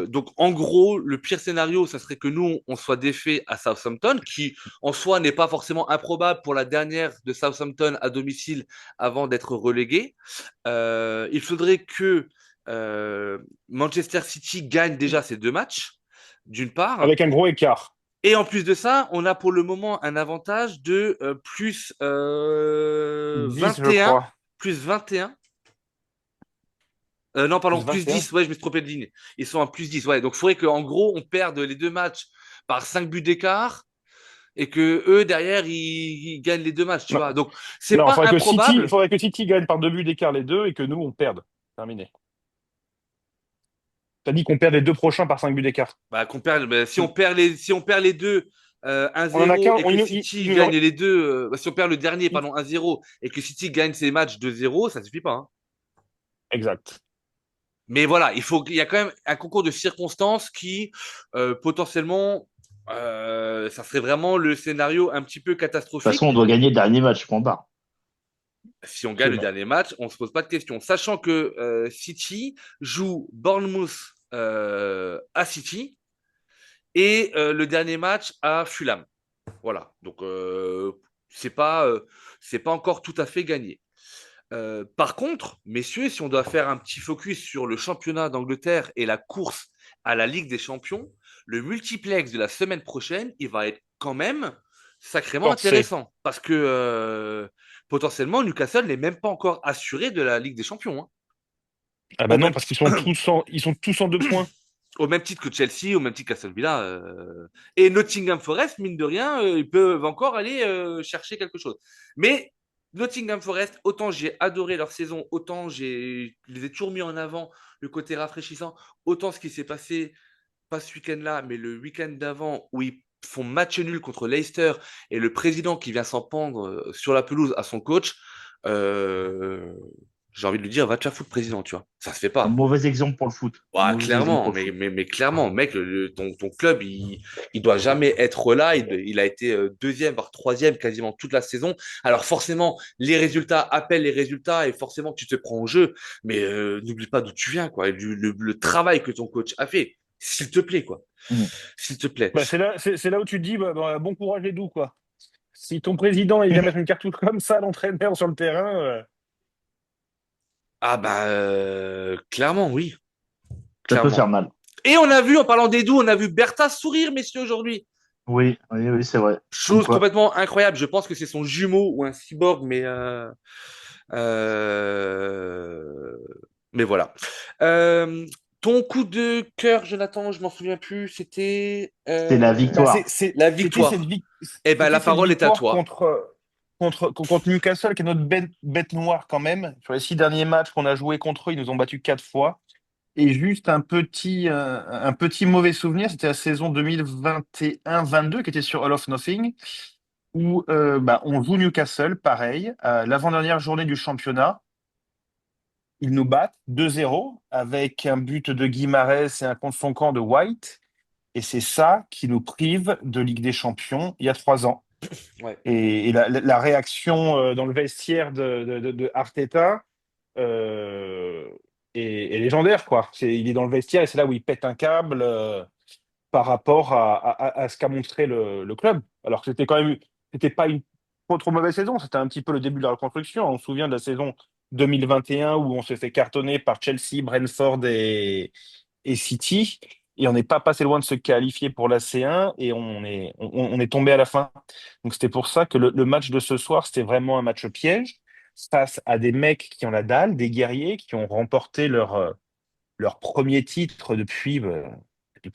Donc, en gros, le pire scénario, ça serait que nous, on soit défait à Southampton, qui en soi n'est pas forcément improbable pour la dernière de Southampton à domicile avant d'être relégué. Il faudrait que Manchester City gagne déjà ces deux matchs, d'une part. avec un gros écart. Et en plus de ça, on a pour le moment un avantage de plus 10, je 21, crois. plus 21. Non, pardon, Plus plus 21. 10. Ouais, je me suis trompé de ligne. Ils sont à plus 10. Ouais, donc il faudrait qu'en gros, on perde les deux matchs par 5 buts d'écart et que eux, derrière, ils gagnent les deux matchs, tu Non, vois. Donc, c'est non, pas il improbable. faudrait que City gagne par 2 buts d'écart les deux et que nous, on perde. Terminé. T'as dit qu'on perd les deux prochains par 5 buts d'écart. Bah, si on perd les deux On en a 1-0 qu'un. et que City gagne les deux, si on perd le dernier, pardon, 1-0 et que City gagne ses matchs 2-0, ça suffit pas, hein. Exact. Mais voilà, il y a quand même un concours de circonstances qui potentiellement, ça serait vraiment le scénario un petit peu De toute façon, catastrophique. on doit gagner le dernier match, point barre. Si on gagne le Absolument. dernier match, on se pose pas de questions. Sachant que City joue Bournemouth à City et le dernier match à Fulham. Voilà, donc c'est pas euh, c'est pas encore tout à fait gagné. Par contre, messieurs, si on doit faire un petit focus sur le championnat d'Angleterre et la course à la Ligue des Champions, le multiplex de la semaine prochaine, il va être quand même sacrément Corsé. intéressant parce que potentiellement Newcastle n'est même pas encore assuré de la Ligue des Champions, hein. Ah bah Au non, même, parce ils sont tous en 2 points. au même titre que Chelsea, au même titre qu'Aston Villa. Et Nottingham Forest, mine de rien, ils peuvent encore aller chercher quelque chose. Mais Nottingham Forest, autant j'ai adoré leur saison, autant je les ai toujours mis en avant, le côté rafraîchissant, autant ce qui s'est passé, pas ce week-end-là, mais le week-end d'avant, où ils font match nul contre Leicester et le président qui vient s'en prendre sur la pelouse à son coach, euh, j'ai envie de lui dire, va te faire foutre, président, tu vois. Ça se fait Un pas. mauvais exemple pour le foot. Un Ouais, mauvais exemple clairement, pour le foot. mais clairement, mec, ton club, il doit jamais être là. Il a été deuxième, voire troisième quasiment toute la saison. Alors forcément, les résultats appellent les résultats et forcément, tu te prends au jeu. Mais n'oublie pas d'où tu viens, quoi. Et le travail que ton coach a fait, s'il te plaît, quoi. Mm. S'il te plaît. Bah c'est là où tu te dis, bon courage les doux, quoi. Si ton président il vient mettre une cartouche comme ça, l'entraîneur sur le terrain, Ah bah clairement oui, Ça peut faire clairement. mal. Et on a vu, en parlant des doux, on a vu Bertha sourire, messieurs, aujourd'hui. Oui, oui, oui, c'est vrai. Comme Chose quoi. complètement incroyable. Je pense que c'est son jumeau ou un cyborg, euh, mais voilà. Euh, Ton coup de cœur, Jonathan, je m'en souviens plus, c'était C'est la bah, victoire. la c'était victoire. Eh ben, la cette parole est à victoire toi. contre Newcastle, qui est notre bête noire quand même. Sur les 6 derniers matchs qu'on a joué contre eux, ils nous ont battus 4 fois. Et juste un petit mauvais souvenir, c'était la saison 2021-22 qui était sur All of Nothing, où bah, on joue Newcastle, pareil, à l'avant-dernière journée du championnat. Ils nous battent 2-0 avec un but de Guimarães et un contre son camp de White. Et c'est ça qui nous prive de Ligue des Champions il y a 3 ans. Ouais. Et la réaction dans le vestiaire de Arteta est légendaire, quoi. Il est dans le vestiaire et c'est là où il pète un câble par rapport à ce qu'a montré le club. Alors que c'était pas une trop mauvaise saison, c'était un petit peu le début de la reconstruction. On se souvient de la saison 2021 où on s'est fait cartonner par Chelsea, Brentford et City. Et on n'est pas passé loin de se qualifier pour la C1 et on est tombé à la fin. Donc c'était pour ça que le match de ce soir, c'était vraiment un match piège face à des mecs qui ont la dalle, des guerriers qui ont remporté leur premier titre depuis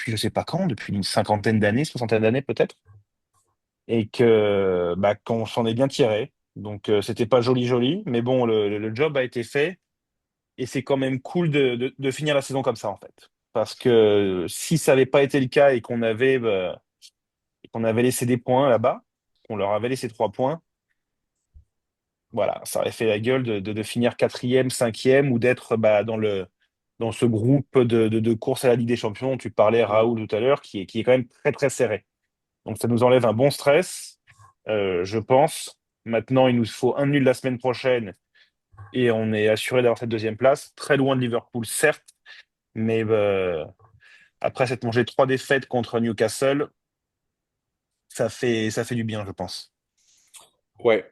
je sais pas quand, depuis une cinquantaine d'années, soixantaine d'années peut-être, et que bah, qu'on s'en est bien tiré. Donc c'était pas joli joli, mais bon, le job a été fait et c'est quand même cool de finir la saison comme ça en fait. Parce que si ça n'avait pas été le cas et qu'on avait laissé des points là-bas, qu'on leur avait laissé 3 points, voilà, ça aurait fait la gueule de finir quatrième, cinquième ou d'être bah, dans ce groupe de course à la Ligue des Champions dont tu parlais, Raoul, tout à l'heure, qui est quand même très, très serré. Donc, ça nous enlève un bon stress, je pense. Maintenant, il nous faut un nul la semaine prochaine et on est assuré d'avoir cette deuxième place. Très loin de Liverpool, certes, mais après s'être mangé 3 défaites contre Newcastle, ça fait du bien, je pense. Ouais.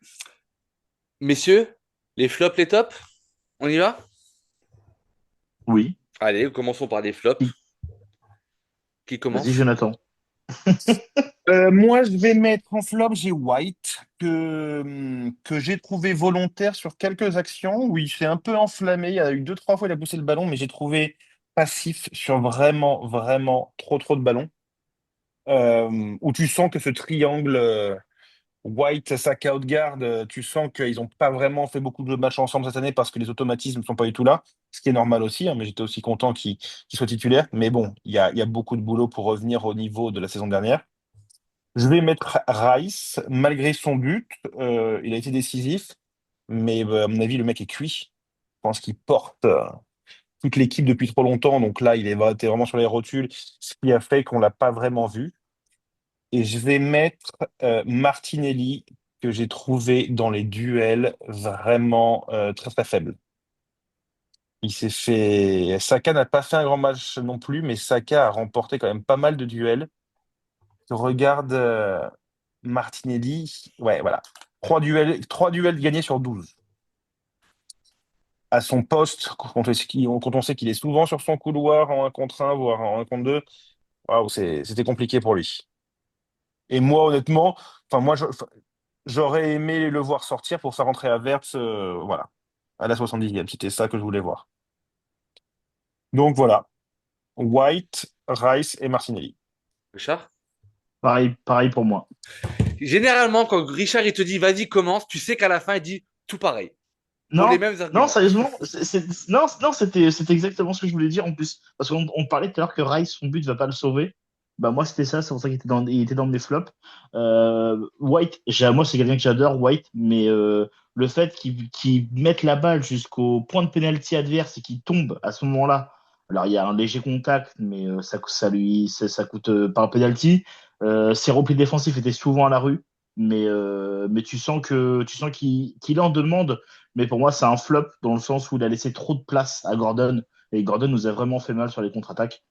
Messieurs, les flops, les tops, on y va? Oui. Allez, commençons par les flops. Qui Vas-y, commence? Jonathan. Moi, je vais mettre en flop, j'ai White, que j'ai trouvé volontaire sur quelques actions où il s'est un peu enflammé. Il y a eu 2, 3 fois, il a poussé le ballon, mais j'ai trouvé passif sur vraiment, vraiment trop de ballons. Où tu sens que ce triangle White, Saka, Odegaard, tu sens qu'ils n'ont pas vraiment fait beaucoup de matchs ensemble cette année parce que les automatismes ne sont pas du tout là, ce qui est normal aussi, hein, mais j'étais aussi content qu'il soit titulaire. Mais bon, il y a beaucoup de boulot pour revenir au niveau de la saison dernière. Je vais mettre Rice, malgré son but, il a été décisif, mais à mon avis, le mec est cuit. Je pense qu'il porte toute l'équipe depuis trop longtemps, donc là, était vraiment sur les rotules, ce qui a fait qu'on l'a pas vraiment vu. Et je vais mettre Martinelli, que j'ai trouvé dans les duels vraiment très très faible. Il s'est fait. Saka n'a pas fait un grand match non plus, mais Saka a remporté quand même pas mal de duels. Je regarde Martinelli, ouais, voilà. 3 duels gagnés sur 12. À son poste, quand on sait qu'il est souvent sur son couloir en 1 contre 1, voire en 1 contre 2, waouh, c'était compliqué pour lui. Et moi, honnêtement, enfin, j'aurais aimé le voir sortir pour faire rentrer Havertz, voilà, à la 70e. C'était ça que je voulais voir. Donc voilà, White, Rice et Martinelli. Richard? Pareil, pareil pour moi. Généralement, quand Richard il te dit vas-y, commence, tu sais qu'à la fin il dit tout pareil. Pour les Non, mêmes non, arguments. sérieusement, non, non, c'était exactement ce que je voulais dire en plus. Parce qu'on parlait tout à l'heure que Rice, son but va pas le sauver. Bah moi c'était ça, c'est pour ça il était dans mes flops. White, moi c'est quelqu'un que j'adore, White, mais le fait qu'il mette la balle jusqu'au point de pénalty adverse et qu'il tombe à ce moment-là, alors il y a un léger contact, mais ça coûte pas un pénalty. Ses replis défensifs étaient souvent à la rue, mais tu sens qu'il en demande. Mais pour moi, c'est un flop dans le sens où il a laissé trop de place à Gordon. Et Gordon nous a vraiment fait mal sur les contre-attaques.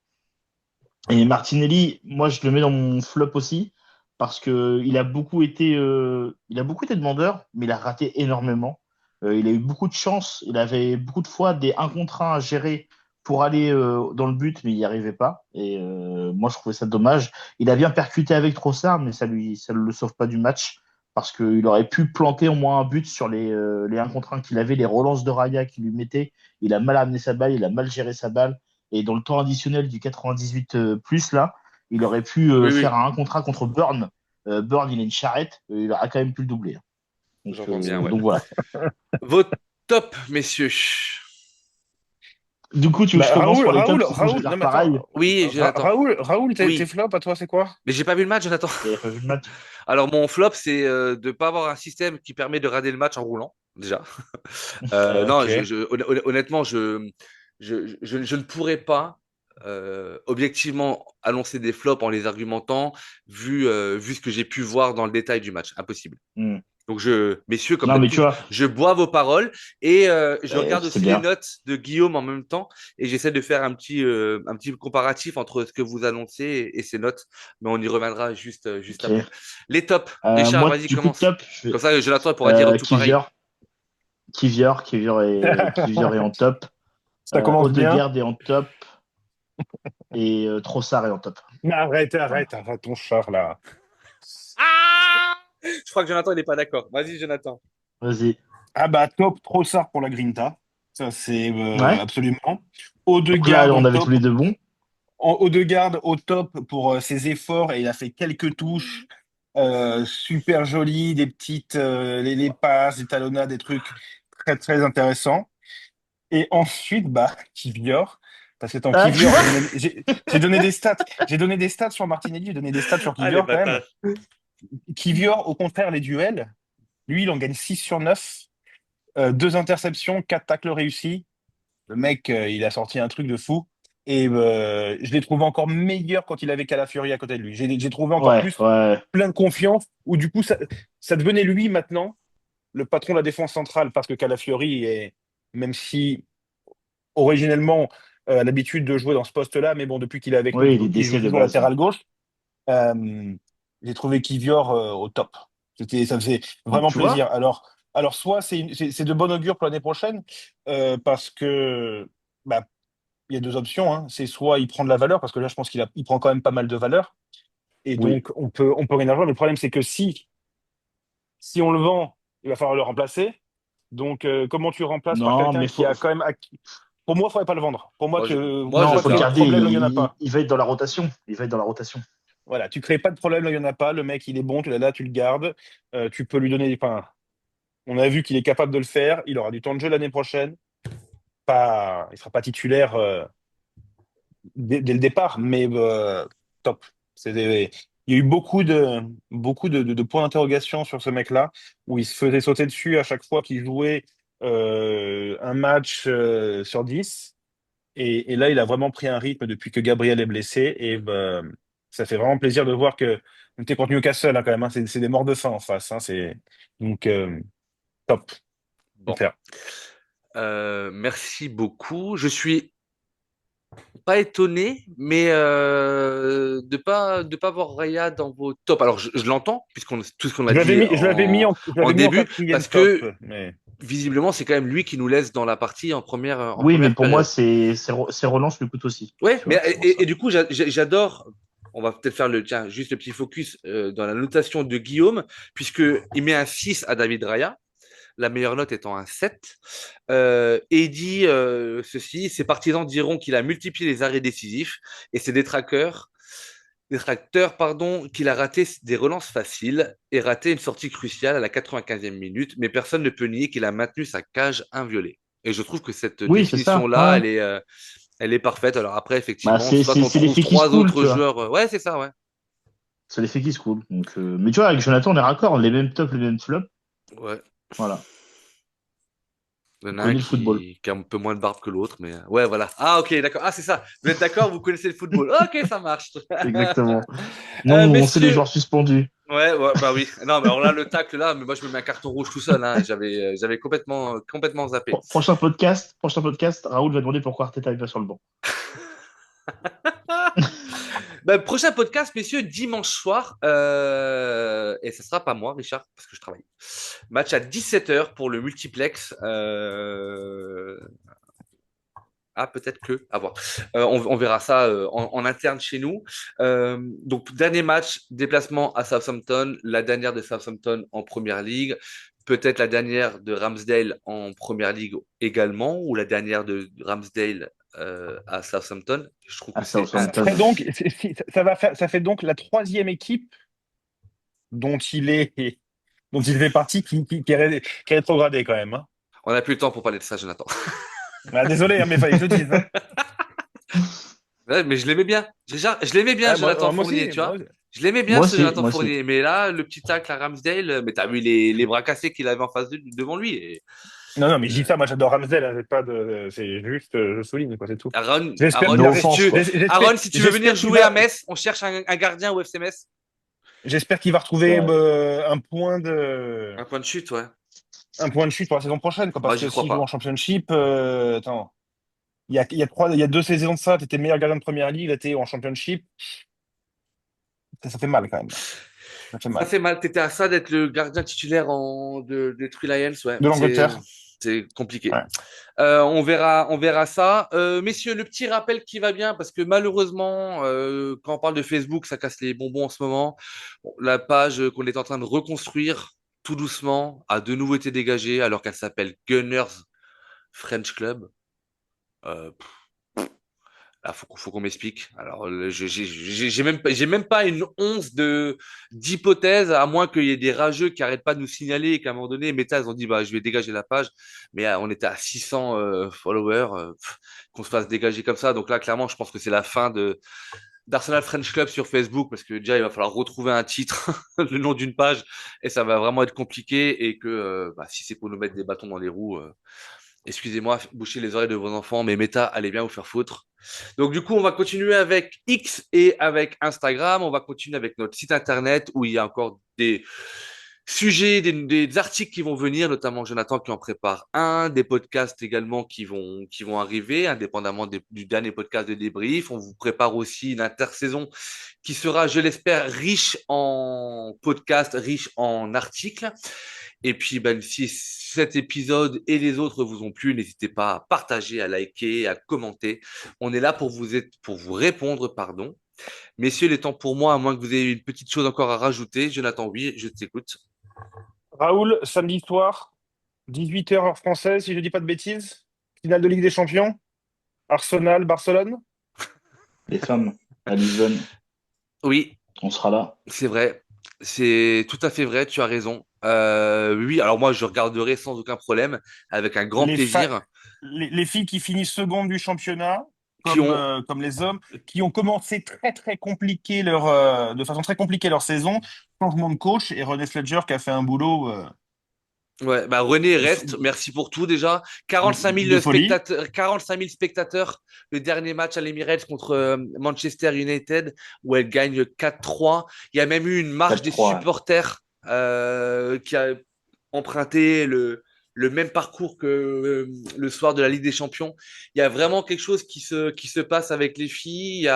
Et Martinelli, moi, je le mets dans mon flop aussi. parce que il a beaucoup été demandeur, mais il a raté énormément. Il a eu beaucoup de chance. Il avait beaucoup de fois des 1 contre 1 à gérer pour aller dans le but, mais il n'y arrivait pas. Et moi, je trouvais ça dommage. Il a bien percuté avec Trossard, mais ça ne le sauve pas du match. Parce qu'il aurait pu planter au moins un but sur les 1 contre 1 qu'il avait, les relances de Raya qu'il lui mettait. Il a mal amené sa balle, il a mal géré sa balle. Et dans le temps additionnel du 98 plus, là, il aurait pu Oui, faire oui, un contrat contre Burn. Burn, il a une charrette, il a quand même pu le doubler. j'entends bien, ouais. Donc voilà. Vos top, messieurs. Du coup, tu veux que je Bah, commence pour les tops, sinon je vais Non faire mais attends, pareil. Oui, Jonathan. Raoul, tes Oui, flops à toi c'est quoi? mais j'ai pas vu le match, Jonathan. Il a pas vu le match. Alors, mon flop, c'est de ne pas avoir un système qui permet de rater le match en roulant, déjà. Non, Ok. honnêtement, je ne pourrais pas objectivement annoncer des flops en les argumentant, vu ce que j'ai pu voir dans le détail du match. Impossible. Hmm. Donc, messieurs, comme Non, mais tu d'habitude, vois, je bois vos paroles et je regarde c'est aussi les bien. notes de Guillaume en même temps et j'essaie de faire un petit comparatif entre ce que vous annoncez et ses notes, mais on y reviendra juste après. Ok. Les tops. Richard, Moi, vas-y, du coup, commence. top, je Comme vais ça, Jonathan pourra dire tout pareil. Kivior. Kivior est en top. Ça commence bien. Odegaard est en top. Et Trossard est en top. Mais Voilà. arrête ton char là. Ah, je crois que Jonathan, il n'est pas d'accord. Vas-y, Jonathan. Vas-y. Ah bah top Trossard pour la Grinta. Ça c'est Ouais. absolument. Donc là, Odegaard on au avait tous top. les deux bons. Odegaard au top pour ses efforts et il a fait quelques touches super jolies, des petites les passes, des talonnades, des trucs très très intéressants. Et ensuite bah Kivior. Parce que tant Ah, Kivior, j'ai donné des stats. J'ai donné des stats sur Martinelli, j'ai donné des stats sur Ah, les Kivior quand même. bâtards. Kivior, au contraire, les duels, lui, il en gagne 6 sur 9. 2 interceptions, 4 tacles réussis. Le mec, il a sorti un truc de fou. Et je l'ai trouvé encore meilleur quand il avait Calafiori à côté de lui. J'ai trouvé encore ouais, plus ouais. plein de confiance, où du coup, ça devenait lui maintenant, le patron de la défense centrale, parce que Calafiori est, même si originellement a l'habitude de jouer dans ce poste-là, mais bon, depuis qu'il est avec nous, Oui, il est il joue décès de toujours base. latéral gauche. Euh, j'ai trouvé Kivior au top. Ça me faisait Donc, vraiment tu vois? plaisir. Alors soit c'est de bon augure pour l'année prochaine, parce que bah, il y a deux options, hein. C'est soit il prend de la valeur, parce que là, je pense il prend quand même pas mal de valeur, et Oui. donc on peut rien avoir. Mais le problème, c'est que si on le vend, il va falloir le remplacer. Donc, comment tu remplaces par Non, quelqu'un mais qui a quand même pour moi, il faudrait pas le vendre. Moi, moi, Pour je non, moi, faut sais le tu crées pas. de garder. problème, là, il n'y en a pas. Il va être dans la rotation. Il va être dans la rotation. Voilà, tu crées pas de problème, là, il n'y en a pas. Le mec, il est bon, tu l'as là, tu le gardes. Tu peux lui donner. Enfin, on a vu qu'il est capable de le faire. Il aura du temps de jeu l'année prochaine. Il sera pas titulaire dès le départ, mais top. Il y a eu beaucoup de points d'interrogation sur ce mec-là, où il se faisait sauter dessus à chaque fois qu'il jouait un match sur 10. Et là, il a vraiment pris un rythme depuis que Gabriel est blessé. Et ça fait vraiment plaisir de voir que on était contre Newcastle, hein, quand même, hein. C'est des morts de faim en face, hein. Donc, top. Bon. Super. Merci beaucoup. Je suis pas étonné, mais de pas voir Raya dans vos tops. Alors, je l'entends, puisqu'on tout ce qu'on a dit Je en l'avais mis en début, quatrième parce top. que Mais visiblement, c'est quand même lui qui nous laisse dans la partie en Oui, mais première pour moi, période. c'est relance le coûte aussi. Ouais, Tu mais vois, c'est pour ça. et du coup, j'adore. On va peut-être faire tiens, juste le petit focus dans la notation de Guillaume, puisque il met un 6 à David Raya, la meilleure note étant un 7. Et il dit ceci, ses partisans diront qu'il a multiplié les arrêts décisifs et ses détracteurs, pardon, qu'il a raté des relances faciles et raté une sortie cruciale à la 95e minute, mais personne ne peut nier qu'il a maintenu sa cage inviolée. Et je trouve que cette Oui, c'est ça. définition-là, Ouais. elle est parfaite. Alors après, Bah, effectivement, soit on c'est trouve l'effet qui se trois coule, autres tu vois. joueurs. Ouais, c'est ça, ouais. C'est l'effet qui se coule. Donc, mais tu vois, avec Jonathan, on est raccord. Les mêmes tops, les mêmes flops. Ouais. Voilà. Il y On en a un connaît le football. qui a un peu moins de barbe que l'autre, mais ouais, voilà. Ah, ok, d'accord. Ah, c'est ça. Vous êtes d'accord, vous connaissez le football. Ok, ça marche. Exactement. Non, on sait les Messieurs, joueurs suspendus. ouais, ouais, bah oui. Non, mais alors là, le tacle là, mais moi je me mets un carton rouge tout seul. Hein. J'avais complètement zappé. Prochain podcast, Raoul va demander pourquoi Arteta est pas sur le banc. Bah, prochain podcast, messieurs, dimanche soir. Et ce sera pas moi, Richard, parce que je travaille. Match à 17h pour le multiplex. Ah, peut-être que, à voir. On verra ça en interne chez nous. Donc, dernier match, déplacement à Southampton, la dernière de Southampton en Première Ligue, peut-être la dernière de Ramsdale en Première Ligue également, ou la dernière de Ramsdale à Southampton. Je trouve À que c'est Ça Southampton. ferait donc, ça fait donc la troisième équipe dont il est, dont il fait partie qui est rétrogradée quand même, hein. On n'a plus le temps pour parler de ça, Jonathan. Ah, désolé, hein, mais il fallait que je le dise, hein. Ouais, mais je l'aimais bien. Je l'aimais bien, Ouais, Jonathan moi Fournier, aussi, tu vois. Je l'aimais bien, Moi ce aussi, Jonathan moi aussi. Fournier. Mais là, le petit tacle à Ramsdale, mais t'as vu les bras cassés qu'il avait en face devant lui. Et, Non, non, mais je dis euh, ça, moi j'adore Ramsdale, hein, c'est juste, je souligne, quoi, c'est tout. J'espère Aaron, qu'il a No si offense, tu, quoi. Aaron, si tu veux venir j'espère qu'il jouer à va, Metz, on cherche un gardien au FC Metz. j'espère qu'il va C'est retrouver vrai. Un point de chute, ouais. un point de chute pour la saison prochaine, quoi, Moi, parce j'y que crois s'il joue en pas. championship, attends, il y a 2 saisons de ça, t'étais meilleur gardien de première ligue, là, t'es en championship, ça fait mal quand même, là. Ça fait Ça mal. fait mal. T'étais à ça d'être le gardien titulaire des Three Lions, ouais. De l'Angleterre, C'est compliqué. ouais. On verra ça. Messieurs, le petit rappel qui va bien, parce que malheureusement, quand on parle de Facebook, ça casse les bonbons en ce moment. Bon, la page qu'on est en train de reconstruire tout doucement a de nouveau été dégagée, alors qu'elle s'appelle Gunners French Club. Euh, Là, faut qu'on m'explique. Alors, j'ai même pas une once d'hypothèse, à moins qu'il y ait des rageux qui arrêtent pas de nous signaler et qu'à un moment donné, Meta, ils ont dit, bah, je vais dégager la page. Mais on était à 600 followers, qu'on se fasse dégager comme ça. Donc là, clairement, je pense que c'est la fin d'Arsenal French Club sur Facebook, parce que déjà, il va falloir retrouver un titre, le nom d'une page, et ça va vraiment être compliqué. Et que bah, si c'est pour nous mettre des bâtons dans les roues, excusez-moi, bouchez les oreilles de vos enfants, mais Meta, allez bien vous faire foutre. Donc du coup, on va continuer avec X et avec Instagram. On va continuer avec notre site internet où il y a encore des sujets, des articles qui vont venir, notamment Jonathan qui en prépare un, des podcasts également qui vont arriver, indépendamment du dernier podcast de débrief. On vous prépare aussi une intersaison qui sera, je l'espère, riche en podcasts, riche en articles. Et puis, ben, si cet épisode et les autres vous ont plu, n'hésitez pas à partager, à liker, à commenter. On est là pour vous répondre, pardon. Messieurs, il est temps pour moi, à moins que vous ayez une petite chose encore à rajouter. Jonathan, oui, je t'écoute. Raoul, samedi soir, 18h heure française, si je dis pas de bêtises, finale de Ligue des Champions, Arsenal, Barcelone. Les femmes à Lisbonne, Oui, on sera là. c'est vrai. C'est tout à fait vrai, tu as raison. Oui, alors moi, je regarderai sans aucun problème, avec un grand Les, fa- plaisir, les filles qui finissent seconde du championnat, qui comme, ont comme les hommes, qui ont commencé très très compliqué de façon très compliquée leur saison, changement de coach et René Fletcher qui a fait un boulot Ouais, bah René de, reste, merci pour tout déjà. de 45 000 folie. spectateurs, 45 000 spectateurs, le dernier match à l'Emirates contre Manchester United, où elle gagne 4-3. Il y a même eu une marche des 4-3. supporters qui a emprunté le même parcours que le soir de la Ligue des Champions. Il y a vraiment quelque chose qui se passe avec les filles.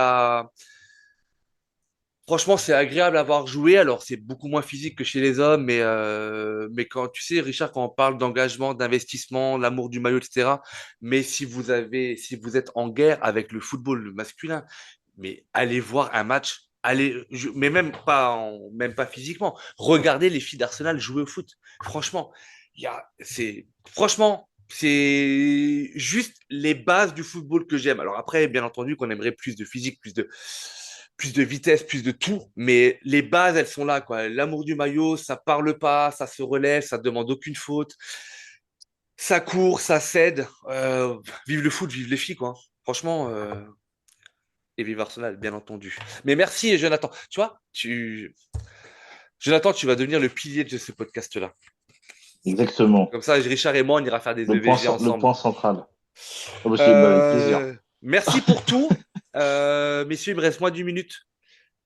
Franchement, c'est agréable à voir jouer. Alors, c'est beaucoup moins physique que chez les hommes, mais quand tu sais, Richard, quand on parle d'engagement, d'investissement, l'amour du maillot, etc. Mais si vous êtes en guerre avec le football masculin, mais allez voir un match, mais même pas physiquement. Regardez les filles d'Arsenal jouer au foot. Franchement, franchement, c'est juste les bases du football que j'aime. Alors après, bien entendu, qu'on aimerait plus de physique, plus de vitesse, plus de tout. Mais les bases, elles sont là, quoi. L'amour du maillot, ça parle pas, ça se relève, ça demande aucune faute. Ça court, ça cède. Vive le foot, vive les filles, quoi. Franchement, et vive Arsenal, bien entendu. Mais merci, Jonathan. Tu vois, Jonathan, tu vas devenir le pilier de ce podcast-là. Exactement. Comme ça, Richard et moi, on ira faire des EVG Le ensemble. point central. Ah bah, bah, avec plaisir. Merci pour tout. Messieurs, il me reste moins d'1 minute.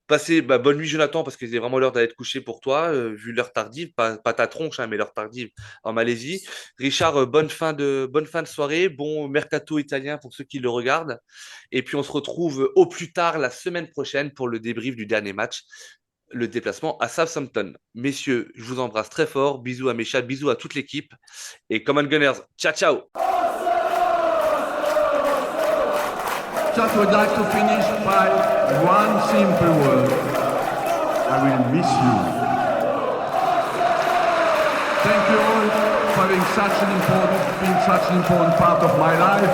Passez, bonne nuit Jonathan, parce que c'est vraiment l'heure d'aller te coucher pour toi, vu l'heure tardive, pas ta tronche, hein, mais l'heure tardive en Malaisie. Richard, bonne fin de soirée, bon mercato italien pour ceux qui le regardent. Et puis on se retrouve au plus tard la semaine prochaine pour le débrief du dernier match, le déplacement à Southampton. Messieurs, je vous embrasse très fort, bisous à mes chats, bisous à toute l'équipe. Et Common Gunners, ciao ciao! Just would like to finish by one simple word. I will miss you. Thank you all for being such an important part of my life,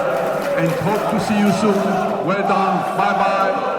and hope to see you soon. Well done. Bye bye.